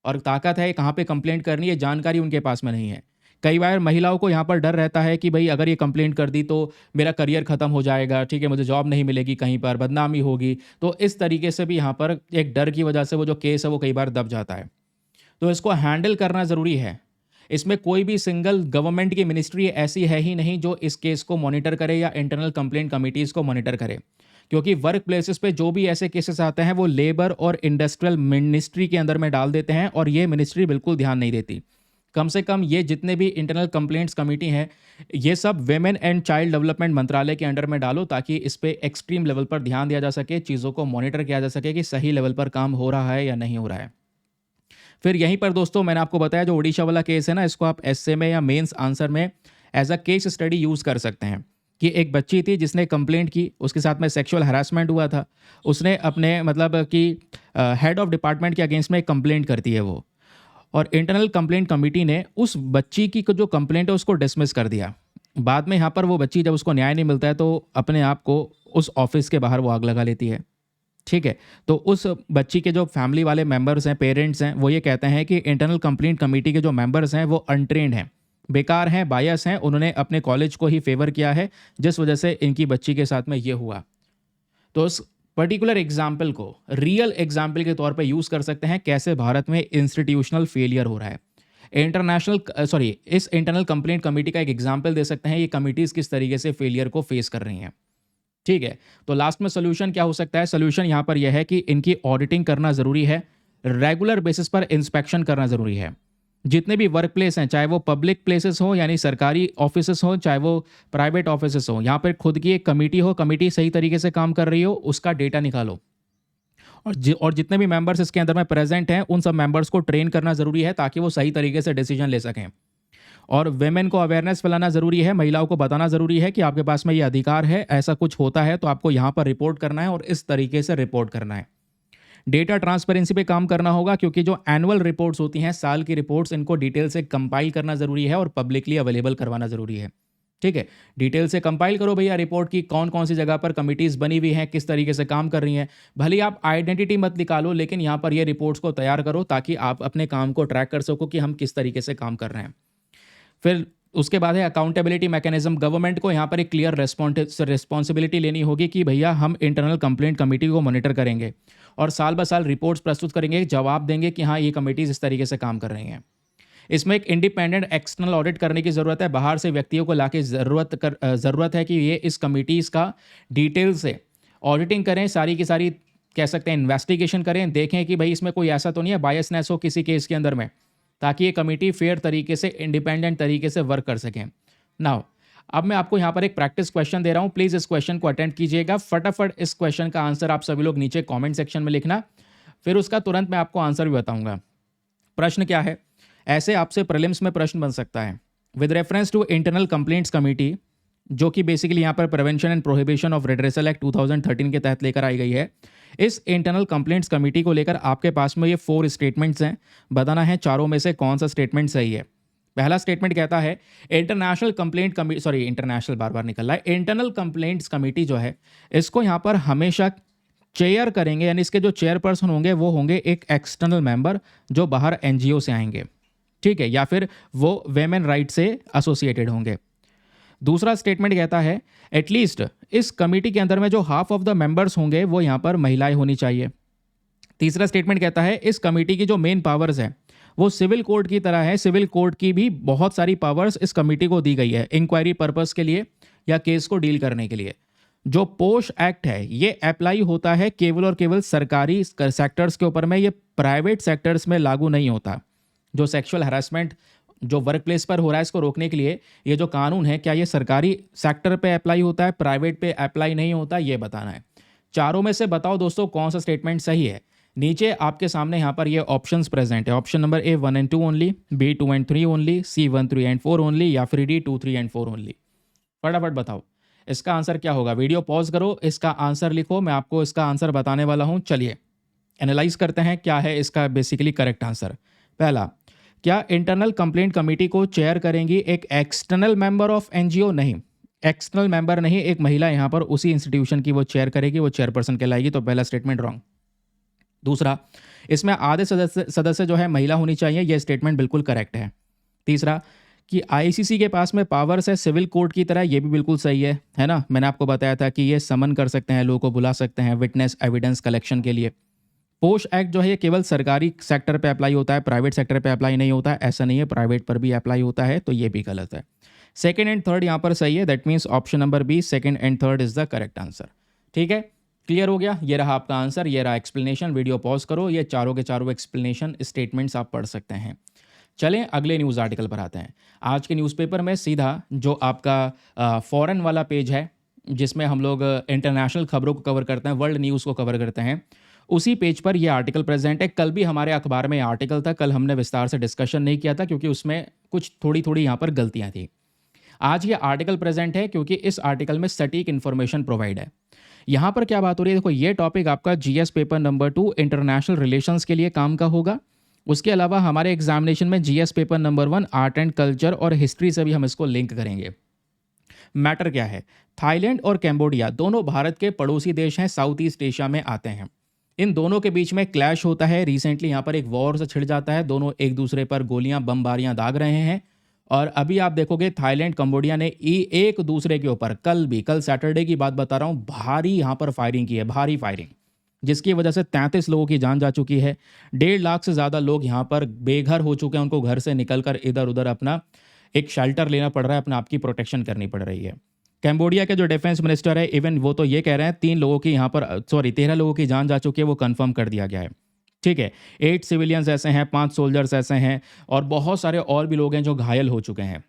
और ताकत है कहाँ पे कंप्लेंट करनी है, जानकारी उनके पास में नहीं है। कई बार महिलाओं को यहाँ पर डर रहता है कि भाई अगर ये कंप्लेंट कर दी तो मेरा करियर ख़त्म हो जाएगा, ठीक है, मुझे जॉब नहीं मिलेगी, कहीं पर बदनामी होगी। तो इस तरीके से भी यहाँ पर एक डर की वजह से वो जो केस है वो कई बार दब जाता है। तो इसको हैंडल करना ज़रूरी है। इसमें कोई भी सिंगल गवर्नमेंट की मिनिस्ट्री ऐसी है ही नहीं जो इस केस को मॉनिटर करे या इंटरनल कंप्लेंट कमिटीज़ को मॉनिटर करे, क्योंकि वर्क प्लेसेस पे जो भी ऐसे केसेस आते हैं वो लेबर और इंडस्ट्रियल मिनिस्ट्री के अंदर में डाल देते हैं, और ये मिनिस्ट्री बिल्कुल ध्यान नहीं देती। कम से कम ये जितने भी इंटरनल कंप्लेंट्स कमेटी हैं ये सब वेमेन एंड चाइल्ड डेवलपमेंट मंत्रालय के अंडर में डालो, ताकि इस पे एक्सट्रीम लेवल पर ध्यान दिया जा सके, चीज़ों को मॉनिटर किया जा सके कि सही लेवल पर काम हो रहा है या नहीं हो रहा है। फिर यहीं पर दोस्तों मैंने आपको बताया जो ओडिशा वाला केस है ना, इसको आप एसए में या मेंस आंसर में as a case study use कर सकते हैं कि एक बच्ची थी जिसने कंप्लेंट की, उसके साथ में सेक्सुअल हरासमेंट हुआ था, उसने अपने मतलब कि हेड ऑफ डिपार्टमेंट के अगेंस्ट में एक कंप्लेंट करती है वो, और इंटरनल कंप्लेंट कमेटी ने उस बच्ची की जो कंप्लेंट है उसको डिसमिस कर दिया। बाद में यहाँ पर वो बच्ची जब उसको न्याय नहीं मिलता है तो अपने आप को उस ऑफिस के बाहर वो आग लगा लेती है। ठीक है, तो उस बच्ची के जो फैमिली वाले मेंबर्स हैं, पेरेंट्स हैं, वो ये कहते हैं कि इंटरनल कंप्लेंट कमेटी के जो मेंबर्स हैं वो अनट्रेंड हैं, बेकार हैं, बायस हैं, उन्होंने अपने कॉलेज को ही फेवर किया है, जिस वजह से इनकी बच्ची के साथ में ये हुआ। तो उस पर्टिकुलर एग्जाम्पल को रियल एग्जाम्पल के तौर पे यूज़ कर सकते हैं कैसे भारत में इंस्टीट्यूशनल फेलियर हो रहा है। इस इंटरनल कंप्लेंट कमेटी का एक एग्जाम्पल दे सकते हैं, ये कमिटीज़ किस तरीके से फेलियर को फेस कर रही हैं। ठीक है, तो लास्ट में सोल्यूशन क्या हो सकता है? सोल्यूशन यहाँ पर यह है कि इनकी ऑडिटिंग करना ज़रूरी है, रेगुलर बेसिस पर इंस्पेक्शन करना ज़रूरी है। जितने भी वर्क प्लेस हैं, चाहे वो पब्लिक प्लेसेस हो यानी सरकारी ऑफिसेस हो, चाहे वो प्राइवेट ऑफिसेस हो, यहाँ पर खुद की एक कमेटी हो, कमेटी सही तरीके से काम कर रही हो, उसका डेटा निकालो। और जितने भी मेंबर्स इसके अंदर में प्रेजेंट हैं, उन सब मेंबर्स को ट्रेन करना ज़रूरी है ताकि वो सही तरीके से डिसीजन ले सकें। और वेमेन को अवेयरनेस फैलाना ज़रूरी है, महिलाओं को बताना ज़रूरी है कि आपके पास में ये अधिकार है, ऐसा कुछ होता है तो आपको यहाँ पर रिपोर्ट करना है और इस तरीके से रिपोर्ट करना है। डेटा ट्रांसपेरेंसी पे काम करना होगा क्योंकि जो एनुअल रिपोर्ट्स होती हैं, साल की रिपोर्ट्स, इनको डिटेल से कंपाइल करना ज़रूरी है और पब्लिकली अवेलेबल करवाना ज़रूरी है। ठीक है, डिटेल से कंपाइल करो भैया रिपोर्ट की, कौन कौन सी जगह पर कमिटीज़ बनी हुई हैं, किस तरीके से काम कर रही हैं। भले ही आप आइडेंटिटी मत निकालो, लेकिन यहाँ पर ये रिपोर्ट्स को तैयार करो ताकि आप अपने काम को ट्रैक कर सको कि हम किस तरीके से काम कर रहे हैं। फिर उसके बाद है अकाउंटेबिलिटी मैकेनिज्म। गवर्नमेंट को यहाँ पर एक क्लियर रिस्पॉन्सिबिलिटी लेनी होगी कि भैया हम इंटरनल कंप्लेंट कमेटी को मॉनिटर करेंगे और साल ब साल रिपोर्ट्स प्रस्तुत करेंगे, जवाब देंगे कि हाँ ये कमेटीज़ इस तरीके से काम कर रही हैं। इसमें एक इंडिपेंडेंट एक्सटर्नल ऑडिट करने की ज़रूरत है, बाहर से व्यक्तियों को लाके ज़रूरत है कि ये इस कमिटीज़ का डिटेल से ऑडिटिंग करें, सारी की सारी कह सकते हैं इन्वेस्टिगेशन करें, देखें कि भाई इसमें कोई ऐसा तो नहीं है बायसनेस हो किसी केस के अंदर में, ताकि ये कमेटी फेयर तरीके से, इंडिपेंडेंट तरीके से वर्क कर सकें। नाउ अब मैं आपको यहाँ पर एक प्रैक्टिस क्वेश्चन दे रहा हूँ, प्लीज़ इस क्वेश्चन को अटेंड कीजिएगा। फटाफट इस क्वेश्चन का आंसर आप सभी लोग नीचे कमेंट सेक्शन में लिखना, फिर उसका तुरंत मैं आपको आंसर भी बताऊँगा। प्रश्न क्या है? ऐसे आपसे प्रीलिम्स में प्रश्न बन सकता है। With reference to internal complaints committee, जो कि बेसिकली यहाँ पर prevention and prohibition of redressal act 2013 के तहत लेकर आई गई है, इस इंटरनल कंप्लेंट्स कमेटी को लेकर आपके पास में ये 4 स्टेटमेंट्स हैं। बताना है चारों में से कौन सा स्टेटमेंट सही है। पहला स्टेटमेंट कहता है international complaint committee, sorry international बार बार निकल रहा है, इंटरनल कंप्लेंट्स कमेटी जो है इसको यहाँ पर हमेशा चेयर करेंगे, यानी इसके जो चेयरपर्सन होंगे वो होंगे एक एक्सटर्नल मेंबर जो बाहर एनजीओ से आएंगे। ठीक है, या फिर वो वेमेन राइट से एसोसिएटेड होंगे। दूसरा स्टेटमेंट कहता है एटलीस्ट इस कमेटी के अंदर में जो हाफ ऑफ द मेंबर्स होंगे वो यहाँ पर महिलाएं होनी चाहिए। तीसरा स्टेटमेंट कहता है इस कमेटी की जो मेन पावर्स है वो सिविल कोर्ट की तरह है, सिविल कोर्ट की भी बहुत सारी पावर्स इस कमेटी को दी गई है इंक्वायरी पर्पस के लिए या केस को डील करने के लिए। जो पोश एक्ट है ये अप्लाई होता है केवल और केवल सरकारी सेक्टर्स के ऊपर में, ये प्राइवेट सेक्टर्स में लागू नहीं होता। जो सेक्सुअल हरासमेंट जो वर्क प्लेस पर हो रहा है इसको रोकने के लिए ये जो कानून है, क्या ये सरकारी सेक्टर पे अप्लाई होता है, प्राइवेट पे अप्लाई नहीं होता, ये बताना है। चारों में से बताओ दोस्तों कौन सा स्टेटमेंट सही है। नीचे आपके सामने यहाँ पर ये ऑप्शंस प्रेजेंट है। Option number A 1 and 2 only, B 2 and 3 only, C 1 3 and 4 only, या फिर डी 2 3 and 4 ओनली। फटाफट बताओ इसका आंसर क्या होगा। वीडियो पॉज करो, इसका आंसर लिखो, मैं आपको इसका आंसर बताने वाला हूँ। चलिए एनालाइज करते हैं क्या है इसका बेसिकली करेक्ट आंसर। पहला, क्या इंटरनल कंप्लेंट कमेटी को चेयर करेंगी एक एक्सटर्नल मेंबर ऑफ एनजीओ? नहीं, एक्सटर्नल मेंबर नहीं, एक महिला यहाँ पर उसी इंस्टीट्यूशन की वो चेयर करेगी, वो चेयरपर्सन कहलाएगी। तो पहला स्टेटमेंट रॉन्ग। दूसरा, इसमें आधे सदस्य जो है महिला होनी चाहिए, यह स्टेटमेंट बिल्कुल करेक्ट है। तीसरा, कि आईसीसी के पास में पावर्स है सिविल कोर्ट की तरह, ये भी बिल्कुल सही है ना। मैंने आपको बताया था कि ये समन कर सकते हैं, लोगों को बुला सकते हैं विटनेस एविडेंस कलेक्शन के लिए। पोश एक्ट जो है ये केवल सरकारी सेक्टर पे अप्लाई होता है, प्राइवेट सेक्टर पे अप्लाई नहीं होता है। ऐसा नहीं है, प्राइवेट पर भी अप्लाई होता है, तो ये भी गलत है। सेकंड एंड थर्ड यहाँ पर सही है, that means option number B second and third is the correct answer. ठीक है, क्लियर हो गया। ये रहा आपका आंसर, ये रहा एक्सप्लेनेशन। वीडियो पॉज करो, ये चारों के चारों एक्सप्लेनेशन स्टेटमेंट्स आप पढ़ सकते हैं। चलें अगले न्यूज़ आर्टिकल पर आते हैं। आज के न्यूज़पेपर में सीधा जो आपका फॉरेन वाला पेज है जिसमें हम लोग इंटरनेशनल खबरों को कवर करते हैं, वर्ल्ड न्यूज़ को कवर करते हैं, उसी पेज पर ये आर्टिकल प्रेजेंट है। कल भी हमारे अखबार में आर्टिकल था, कल हमने विस्तार से डिस्कशन नहीं किया था क्योंकि उसमें कुछ थोड़ी थोड़ी यहाँ पर गलतियाँ थी। आज ये आर्टिकल प्रेजेंट है क्योंकि इस आर्टिकल में सटीक इन्फॉर्मेशन प्रोवाइड है। यहाँ पर क्या बात हो रही है, देखो ये टॉपिक आपका GS paper number 2 international relations के लिए काम का होगा। उसके अलावा हमारे एग्जामिनेशन में GS paper number 1 art and culture और हिस्ट्री से भी हम इसको लिंक करेंगे। मैटर क्या है, थाईलैंड और कैम्बोडिया दोनों भारत के पड़ोसी देश हैं, साउथ ईस्ट एशिया में आते हैं। इन दोनों के बीच में क्लैश होता है। रिसेंटली यहाँ पर एक वॉर से छिड़ जाता है, दोनों एक दूसरे पर गोलियां बमबारियां दाग रहे हैं। और अभी आप देखोगे थाईलैंड कंबोडिया ने एक दूसरे के ऊपर कल सैटरडे की बात बता रहा हूँ, भारी यहाँ पर फायरिंग की है, भारी फायरिंग, जिसकी वजह से 33 लोगों की जान जा चुकी है। 1.5 लाख से ज़्यादा लोग यहाँ पर बेघर हो चुके हैं, उनको घर से निकलकर इधर उधर अपना एक शेल्टर लेना पड़ रहा है, अपना आपकी प्रोटेक्शन करनी पड़ रही है। कैम्बोडिया के जो डिफेंस मिनिस्टर है, इवन वो तो ये कह रहे हैं 13 लोगों की जान जा चुकी है, वो कंफर्म कर दिया गया है। ठीक है, 8 सिविलियंस ऐसे हैं, 5 सोल्जर्स ऐसे हैं और बहुत सारे और भी लोग हैं जो घायल हो चुके हैं,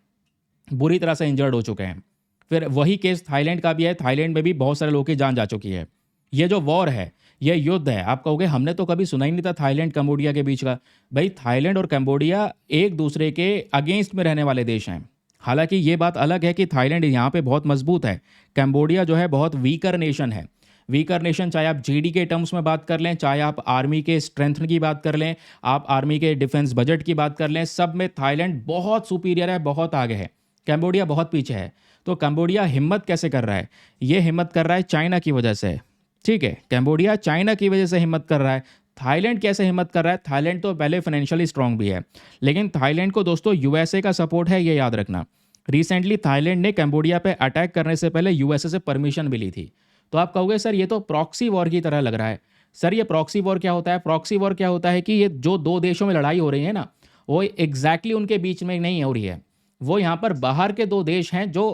बुरी तरह से इंजर्ड हो चुके हैं। फिर वही केस थाईलैंड का भी है, थाईलैंड में भी बहुत सारे लोगों की जान जा चुकी है। ये जो वॉर है, ये युद्ध है। आप कहोगे हमने तो कभी सुना ही नहीं था थाईलैंड कंबोडिया के बीच का। भाई थाईलैंड और कंबोडिया एक दूसरे के अगेंस्ट में रहने वाले देश हैं। हालांकि ये बात अलग है कि थाईलैंड यहाँ पे बहुत मजबूत है, कंबोडिया जो है बहुत वीकर नेशन है। वीकर नेशन, चाहे आप जीडी के टर्म्स में बात कर लें, चाहे आप आर्मी के स्ट्रेंथ की बात कर लें, आप आर्मी के डिफेंस बजट की बात कर लें, सब में थाईलैंड बहुत सुपीरियर है, बहुत आगे है। कंबोडिया बहुत पीछे है। तो कंबोडिया हिम्मत कैसे कर रहा है? ये हिम्मत कर रहा है चाइना की वजह से। ठीक है, कंबोडिया चाइना की वजह से हिम्मत कर रहा है। थाईलैंड कैसे हिम्मत कर रहा है? थाईलैंड तो पहले फाइनेंशियली स्ट्रांग भी है, लेकिन थाईलैंड को दोस्तों यूएसए का सपोर्ट है, ये याद रखना। रिसेंटली थाईलैंड ने कंबोडिया पे अटैक करने से पहले यूएसए से परमिशन भी ली थी। तो आप कहोगे सर ये तो प्रॉक्सी वॉर की तरह लग रहा है। सर ये प्रॉक्सी वॉर क्या होता है? प्रॉक्सी वॉर क्या होता है कि ये जो दो देशों में लड़ाई हो रही है ना, वो एग्जैक्टली उनके बीच में नहीं हो रही है, वो यहाँ पर बाहर के दो देश हैं जो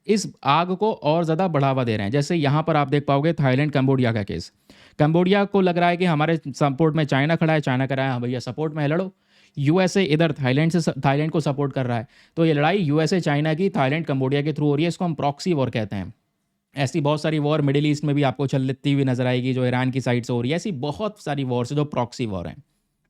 इस आग को और ज़्यादा बढ़ावा दे रहे हैं। जैसे यहाँ पर आप देख पाओगे थाईलैंड कंबोडिया का केस। कंबोडिया को लग रहा है कि हमारे सपोर्ट में चाइना खड़ा है, चाइना कह रहा है हाँ भैया सपोर्ट में है, लड़ो। यूएसए इधर थाईलैंड को सपोर्ट कर रहा है। तो ये लड़ाई यूएसए चाइना की थाईलैंड कंबोडिया के थ्रू हो रही है, इसको हम प्रॉक्सी वॉर कहते हैं। ऐसी बहुत सारी वॉर मिडिल ईस्ट में भी आपको चलती हुई नजर आएगी, जो ईरान की साइड से हो रही है। ऐसी बहुत सारी वॉर है जो प्रॉक्सी वॉर हैं।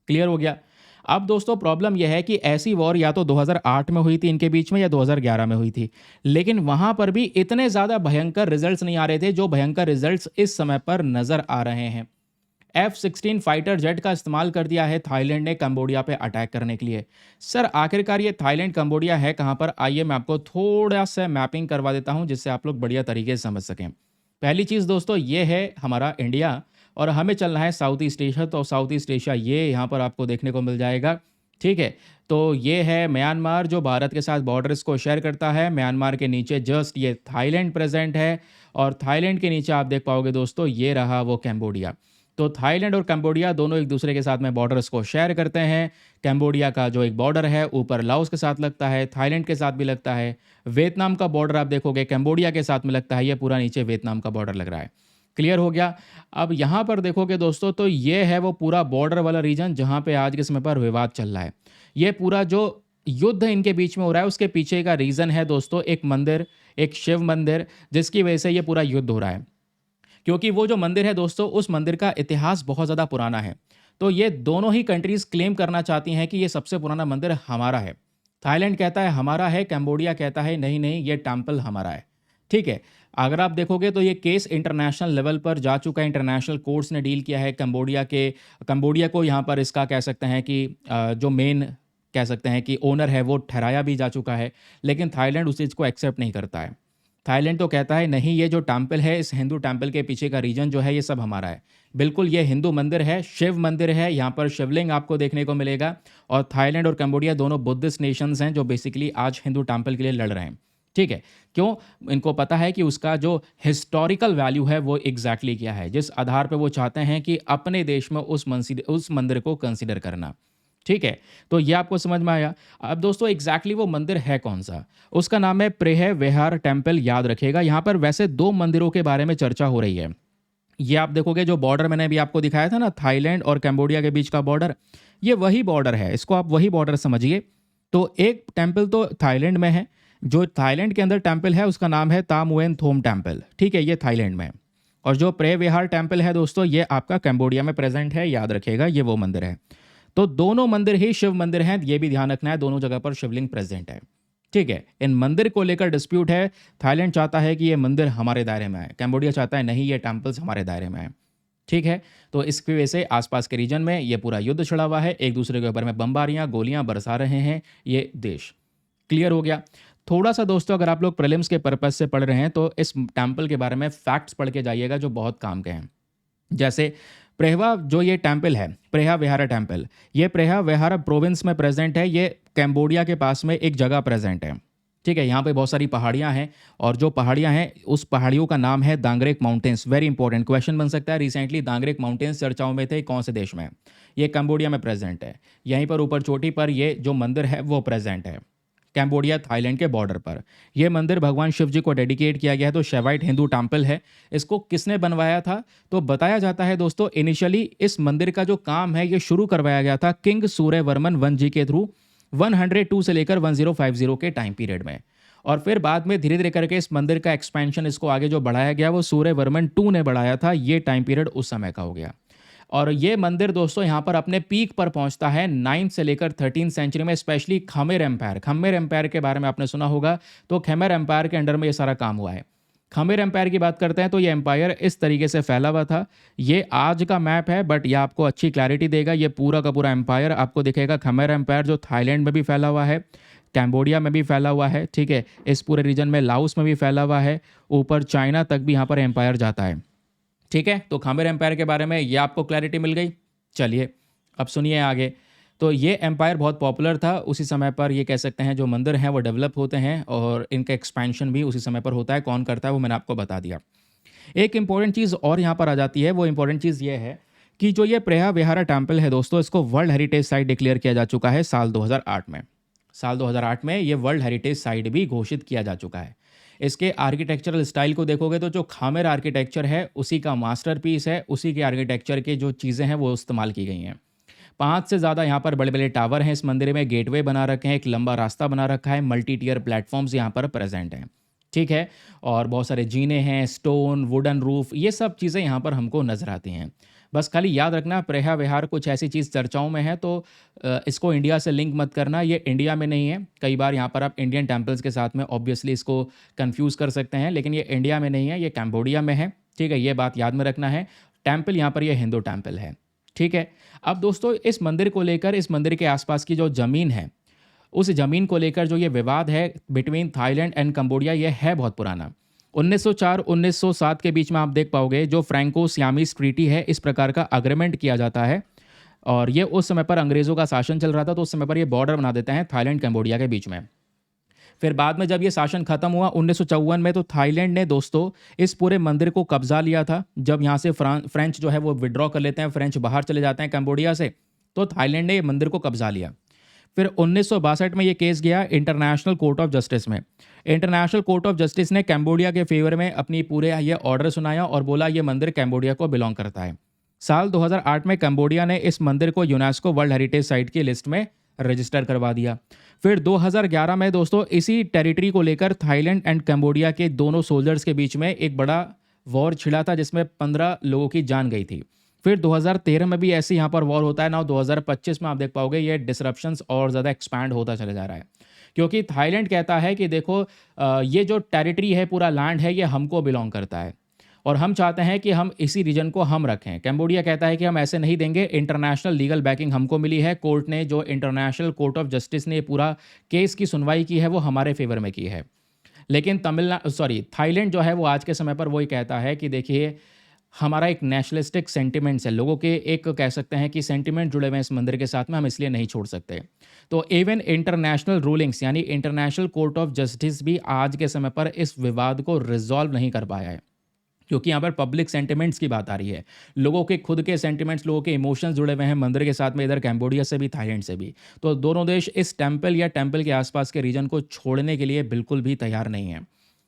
क्लियर हो गया? अब दोस्तों प्रॉब्लम यह है कि ऐसी वॉर या तो 2008 में हुई थी इनके बीच में, या 2011 में हुई थी, लेकिन वहां पर भी इतने ज़्यादा भयंकर रिजल्ट्स नहीं आ रहे थे जो भयंकर रिजल्ट्स इस समय पर नजर आ रहे हैं। F-16 फाइटर जेट का इस्तेमाल कर दिया है थाईलैंड ने कंबोडिया पे अटैक करने के लिए। सर आखिरकार ये थाईलैंड कंबोडिया है कहाँ पर? आइए मैं आपको थोड़ा सा मैपिंग करवा देता हूँ जिससे आप लोग बढ़िया तरीके से समझ सकें। पहली चीज़ दोस्तों ये है हमारा इंडिया, और हमें चलना है साउथ ईस्ट एशिया। तो साउथ ईस्ट एशिया ये यहाँ पर आपको देखने को मिल जाएगा। ठीक है, तो ये है म्यांमार जो भारत के साथ बॉर्डर्स को शेयर करता है। म्यांमार के नीचे जस्ट ये थाईलैंड प्रेजेंट है, और थाईलैंड के नीचे आप देख पाओगे दोस्तों ये रहा वो कैम्बोडिया। तो थाईलैंड और कंबोडिया दोनों एक दूसरे के साथ में बॉर्डर्स को शेयर करते हैं। कंबोडिया का जो एक बॉर्डर है ऊपर लाओस के साथ लगता है, थाईलैंड के साथ भी लगता है। वियतनाम का बॉर्डर आप देखोगे कंबोडिया के साथ में लगता है, ये पूरा नीचे वियतनाम का बॉर्डर लग रहा है। क्लियर हो गया? अब यहाँ पर देखोगे दोस्तों तो ये है वो पूरा बॉर्डर वाला रीजन जहाँ पे आज के समय पर विवाद चल रहा है। ये पूरा जो युद्ध इनके बीच में हो रहा है उसके पीछे का रीज़न है दोस्तों एक मंदिर, एक शिव मंदिर, जिसकी वजह से ये पूरा युद्ध हो रहा है। क्योंकि वो जो मंदिर है दोस्तों उस मंदिर का इतिहास बहुत ज़्यादा पुराना है। तो ये दोनों ही कंट्रीज़ क्लेम करना चाहती हैं कि ये सबसे पुराना मंदिर हमारा है। थाईलैंड कहता है हमारा है, कंबोडिया कहता है नहीं नहीं ये टेम्पल हमारा है। ठीक है, अगर आप देखोगे तो ये केस इंटरनेशनल लेवल पर जा चुका है, इंटरनेशनल कोर्ट्स ने डील किया है। कंबोडिया को यहाँ पर इसका कह सकते हैं कि जो मेन कह सकते हैं कि ओनर है वो ठहराया भी जा चुका है, लेकिन थाईलैंड उस चीज़ को एक्सेप्ट नहीं करता है। थाईलैंड तो कहता है नहीं ये जो टेम्पल है, इस हिंदू टेम्पल के पीछे का रीजन जो है ये सब हमारा है। बिल्कुल ये हिंदू मंदिर है, शिव मंदिर है, यहाँ पर शिवलिंग आपको देखने को मिलेगा। और थाईलैंड और कंबोडिया दोनों बुद्धिस्ट नेशंस हैं जो बेसिकली आज हिंदू टेम्पल के लिए लड़ रहे हैं। ठीक है, क्यों? इनको पता है कि उसका जो हिस्टोरिकल वैल्यू है वो एग्जैक्टली क्या है, जिस आधार पर वो चाहते हैं कि अपने देश में उस मंदिर को कंसिडर करना। ठीक है, तो ये आपको समझ में आया। अब दोस्तों एग्जैक्टली वो मंदिर है कौन सा? उसका नाम है प्रेह विहार टेम्पल, याद रखिएगा। यहाँ पर वैसे 2 मंदिरों के बारे में चर्चा हो रही है। ये आप देखोगे जो बॉर्डर मैंने अभी आपको दिखाया था ना, थाईलैंड और कंबोडिया के बीच का बॉर्डर, ये वही बॉर्डर है, इसको आप वही बॉर्डर समझिए। तो एक टेम्पल तो थाईलैंड में है, जो थाईलैंड के अंदर टेम्पल है उसका नाम है तामुएन थोम टेम्पल। ठीक है, ये थाईलैंड में है। और जो प्रे विहार टेम्पल है दोस्तों, ये आपका कैम्बोडिया में प्रेजेंट है, याद रखिएगा, ये वो मंदिर है। तो दोनों मंदिर ही शिव मंदिर हैं, ये भी ध्यान रखना है, दोनों जगह पर शिवलिंग प्रेजेंट है। ठीक है, इन मंदिर को लेकर डिस्प्यूट है। थाईलैंड चाहता है कि ये मंदिर हमारे दायरे में आए, कैम्बोडिया चाहता है नहीं, ये टेम्पल्स हमारे दायरे में आए। ठीक है, तो इसकी वजह से आसपास के रीजन में ये पूरा युद्ध छिड़ा हुआ है, एक दूसरे के ऊपर में बमबारियां गोलियां बरसा रहे हैं ये देश। क्लियर हो गया। थोड़ा सा दोस्तों अगर आप लोग प्रीलिम्स के पर्पज से पढ़ रहे हैं तो इस टेम्पल के बारे में फैक्ट्स पढ़ के जाइएगा जो बहुत काम के हैं। जैसे प्रेहवा जो ये टेम्पल है, प्रेहा विहारा टेम्पल, ये प्रेहा विहारा प्रोविंस में प्रेजेंट है, ये कैम्बोडिया के पास में एक जगह प्रेजेंट है। ठीक है, यहाँ पे बहुत सारी पहाड़ियाँ हैं और जो पहाड़ियाँ हैं उस पहाड़ियों का नाम है दांगरेक माउंटेन्स। वेरी इंपॉर्टेंट क्वेश्चन बन सकता है, रिसेंटली दांगरेक माउंटेन्स चर्चाओं में थे, कौन से देश में? ये कैम्बोडिया में प्रेजेंट है। यहीं पर ऊपर चोटी पर ये जो मंदिर है वो प्रेजेंट है, कैम्बोडिया थाईलैंड के बॉर्डर पर। यह मंदिर भगवान शिव जी को डेडिकेट किया गया है, तो शैवाइट हिंदू टेम्पल है। इसको किसने बनवाया था? तो बताया जाता है दोस्तों, इनिशियली इस मंदिर का जो काम है ये शुरू करवाया गया था किंग सूर्यवर्मन 1 जी के थ्रू 102 से लेकर 1050 के टाइम पीरियड में। और फिर बाद में धीरे धीरे करके इस मंदिर का एक्सपेंशन, इसको आगे जो बढ़ाया गया वो सूर्यवर्मन 2 ने बढ़ाया था। ये टाइम पीरियड उस समय का हो गया। और ये मंदिर दोस्तों यहाँ पर अपने पीक पर पहुँचता है 9th से लेकर 13th सेंचुरी में, specially Khmer empire. Khmer empire के बारे में आपने सुना होगा, तो खमेर एम्पायर के अंडर में ये सारा काम हुआ है। खमेर एम्पायर की बात करते हैं तो ये एम्पायर इस तरीके से फैला हुआ था। ये आज का मैप है बट ये आपको अच्छी क्लैरिटी देगा। ये पूरा का पूरा एम्पायर आपको दिखेगा। खमेर एम्पायर जो थाईलैंड में भी फैला हुआ है, कैम्बोडिया में भी फैला हुआ है, ठीक है, इस पूरे रीजन में लाओस में भी फैला हुआ है, ऊपर चाइना तक भी यहाँ पर एम्पायर जाता है। ठीक है, तो खमेर एम्पायर के बारे में ये आपको क्लैरिटी मिल गई। चलिए अब सुनिए आगे। तो ये एम्पायर बहुत पॉपुलर था उसी समय पर, ये कह सकते हैं जो मंदिर हैं वो डेवलप होते हैं और इनका एक्सपेंशन भी उसी समय पर होता है। कौन करता है वो मैंने आपको बता दिया। एक इंपॉर्टेंट चीज़ और यहाँ पर आ जाती है, वो इंपॉर्टेंट चीज़ ये है कि जो ये प्रेहा विहारा टेम्पल है दोस्तों, इसको वर्ल्ड हेरिटेज साइट डिक्लेयर किया जा चुका है साल 2008 में। साल 2008 में ये वर्ल्ड हेरिटेज साइट भी घोषित किया जा चुका है। इसके आर्किटेक्चरल स्टाइल को देखोगे तो जो खामेर आर्किटेक्चर है उसी का मास्टरपीस है, उसी के आर्किटेक्चर के जो चीज़ें हैं वो इस्तेमाल की गई हैं। 5 से ज़्यादा यहाँ पर बड़े बड़े टावर हैं इस मंदिर में, गेटवे बना रखे हैं, एक लंबा रास्ता बना रखा है, मल्टी टियर प्लेटफॉर्म्स यहाँ पर प्रेजेंट हैं। ठीक है, और बहुत सारे जीने हैं, स्टोन, वुडन रूफ, ये सब चीज़ें यहाँ पर हमको नजर आती हैं। बस खाली याद रखना, प्रेहा विहार कुछ ऐसी चीज़ चर्चाओं में है तो इसको इंडिया से लिंक मत करना, ये इंडिया में नहीं है। कई बार यहाँ पर आप इंडियन टेम्पल्स के साथ में ऑब्वियसली इसको कंफ्यूज कर सकते हैं, लेकिन ये इंडिया में नहीं है, ये कैम्बोडिया में है। ठीक है, ये बात याद में रखना है। टेम्पल यहाँ पर ये हिंदू टेम्पल है। ठीक है, अब दोस्तों इस मंदिर को लेकर, इस मंदिर के आसपास की जो ज़मीन है, उस ज़मीन को लेकर जो ये विवाद है बिटवीन थाईलैंड एंड कंबोडिया, ये है बहुत पुराना। 1904-1907 के बीच में आप देख पाओगे जो फ्रैंको सियामीज ट्रीटी है, इस प्रकार का अग्रीमेंट किया जाता है। और ये उस समय पर अंग्रेज़ों का शासन चल रहा था, तो उस समय पर ये बॉर्डर बना देते हैं थाईलैंड कंबोडिया के बीच में। फिर बाद में जब ये शासन खत्म हुआ 1954 में, तो थाईलैंड ने दोस्तों इस पूरे मंदिर को कब्जा लिया था। जब यहाँ से फ्रेंच जो है वो विड्रॉ कर लेते हैं, फ्रेंच बाहर चले जाते हैं कंबोडिया से, तो थाईलैंड ने ये मंदिर को कब्जा लिया। फिर 1962 में ये केस गया इंटरनेशनल कोर्ट ऑफ जस्टिस में। इंटरनेशनल कोर्ट ऑफ जस्टिस ने कैम्बोडिया के फेवर में अपनी पूरे ये ऑर्डर सुनाया और बोला ये मंदिर कैम्बोडिया को बिलोंग करता है। साल 2008 में कैम्बोडिया ने इस मंदिर को यूनेस्को वर्ल्ड हेरिटेज साइट की लिस्ट में रजिस्टर करवा दिया। फिर 2011 में दोस्तों इसी टेरिटरी को लेकर थाईलैंड एंड कैम्बोडिया के दोनों सोल्जर्स के बीच में एक बड़ा वॉर छिड़ा था, जिसमें 15 लोगों की जान गई थी। फिर 2013 में भी ऐसे यहाँ पर वॉर होता है ना। 2025 में आप देख पाओगे ये डिसरप्शंस और ज़्यादा एक्सपैंड होता चला जा रहा है, क्योंकि थाईलैंड कहता है कि देखो ये जो टेरिटरी है, पूरा लैंड है, ये हमको बिलोंग करता है और हम चाहते हैं कि हम इसी रीजन को हम रखें। कैम्बोडिया कहता है कि हम ऐसे नहीं देंगे, इंटरनेशनल लीगल बैकिंग हमको मिली है। कोर्ट ने, जो इंटरनेशनल कोर्ट ऑफ जस्टिस ने पूरा केस की सुनवाई की है, वो हमारे फेवर में की है। लेकिन थाईलैंड जो है वो आज के समय पर वही कहता है कि देखिए हमारा एक नेशनलिस्टिक सेंटिमेंट्स है, लोगों के एक कह सकते हैं कि सेंटिमेंट जुड़े हुए हैं इस मंदिर के साथ में, हम इसलिए नहीं छोड़ सकते। तो इवन इंटरनेशनल रूलिंग्स यानी इंटरनेशनल कोर्ट ऑफ जस्टिस भी आज के समय पर इस विवाद को रिजॉल्व नहीं कर पाया है, क्योंकि यहाँ पर पब्लिक सेंटिमेंट्स की बात आ रही है। लोगों के खुद के सेंटिमेंट्स, लोगों के इमोशंस जुड़े हुए हैं मंदिर के साथ में, इधर कैम्बोडिया से भी थाईलैंड से भी। तो दोनों देश इस टेम्पल या टेम्पल के आसपास के रीजन को छोड़ने के लिए बिल्कुल भी तैयार नहीं है।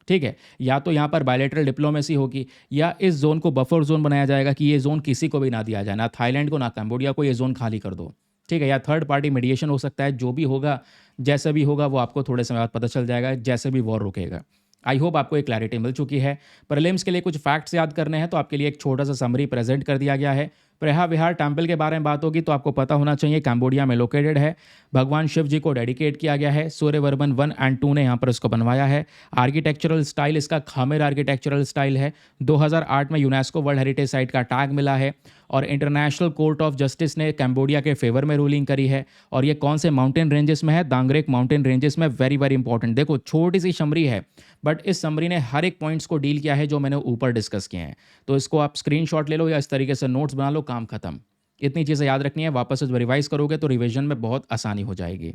ठीक है, या तो यहाँ पर बायलैटरल डिप्लोमेसी होगी या इस जोन को बफर जोन बनाया जाएगा कि ये जोन किसी को भी ना दिया जाए, ना थाईलैंड को ना कैम्बोडिया को, ये जोन खाली कर दो। ठीक है, या थर्ड पार्टी मीडिएशन हो सकता है। जो भी होगा, जैसा भी होगा, वो आपको थोड़े समय बाद पता चल जाएगा, जैसे भी वॉर रुकेगा। आई होप आपको एक क्लैरिटी मिल चुकी है। प्रीलिम्स के लिए कुछ फैक्ट्स याद करने हैं तो आपके लिए एक छोटा सा समरी प्रेजेंट कर दिया गया है। प्रेहा विहार टेम्पल के बारे में बात होगी तो आपको पता होना चाहिए कैम्बोडिया में लोकेटेड है। भगवान शिव जी को डेडिकेट किया गया है। सूर्यवर्मन 1 एंड 2 ने यहाँ पर इसको बनवाया है। आर्किटेक्चरल स्टाइल इसका खामेर आर्किटेक्चरल स्टाइल है। 2008 में यूनेस्को वर्ल्ड हेरिटेज साइट का टैग मिला है और इंटरनेशनल कोर्ट ऑफ जस्टिस ने कैम्बोडिया के फेवर में रूलिंग करी है। और ये कौन से माउंटेन रेंजेस में है? दांगरेक माउंटेन रेंजेस में। Very very important. देखो छोटी सी समरी है बट इस समरी ने हर एक पॉइंट्स को डील किया है जो मैंने ऊपर डिस्कस किए हैं। तो इसको आप स्क्रीनशॉट ले लो या इस तरीके से नोट्स बना लो, काम खत्म। इतनी चीज़ें याद रखनी है, वापस से रिवाइज करोगे तो रिवीजन में बहुत आसानी हो जाएगी।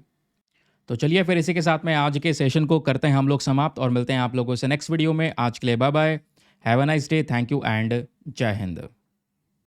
तो चलिए फिर इसी के साथ में आज के सेशन को करते हैं हम लोग समाप्त और मिलते हैं आप लोगों से नेक्स्ट वीडियो में। आज के लिए bye bye, have a nice day, thank you and जय हिंद।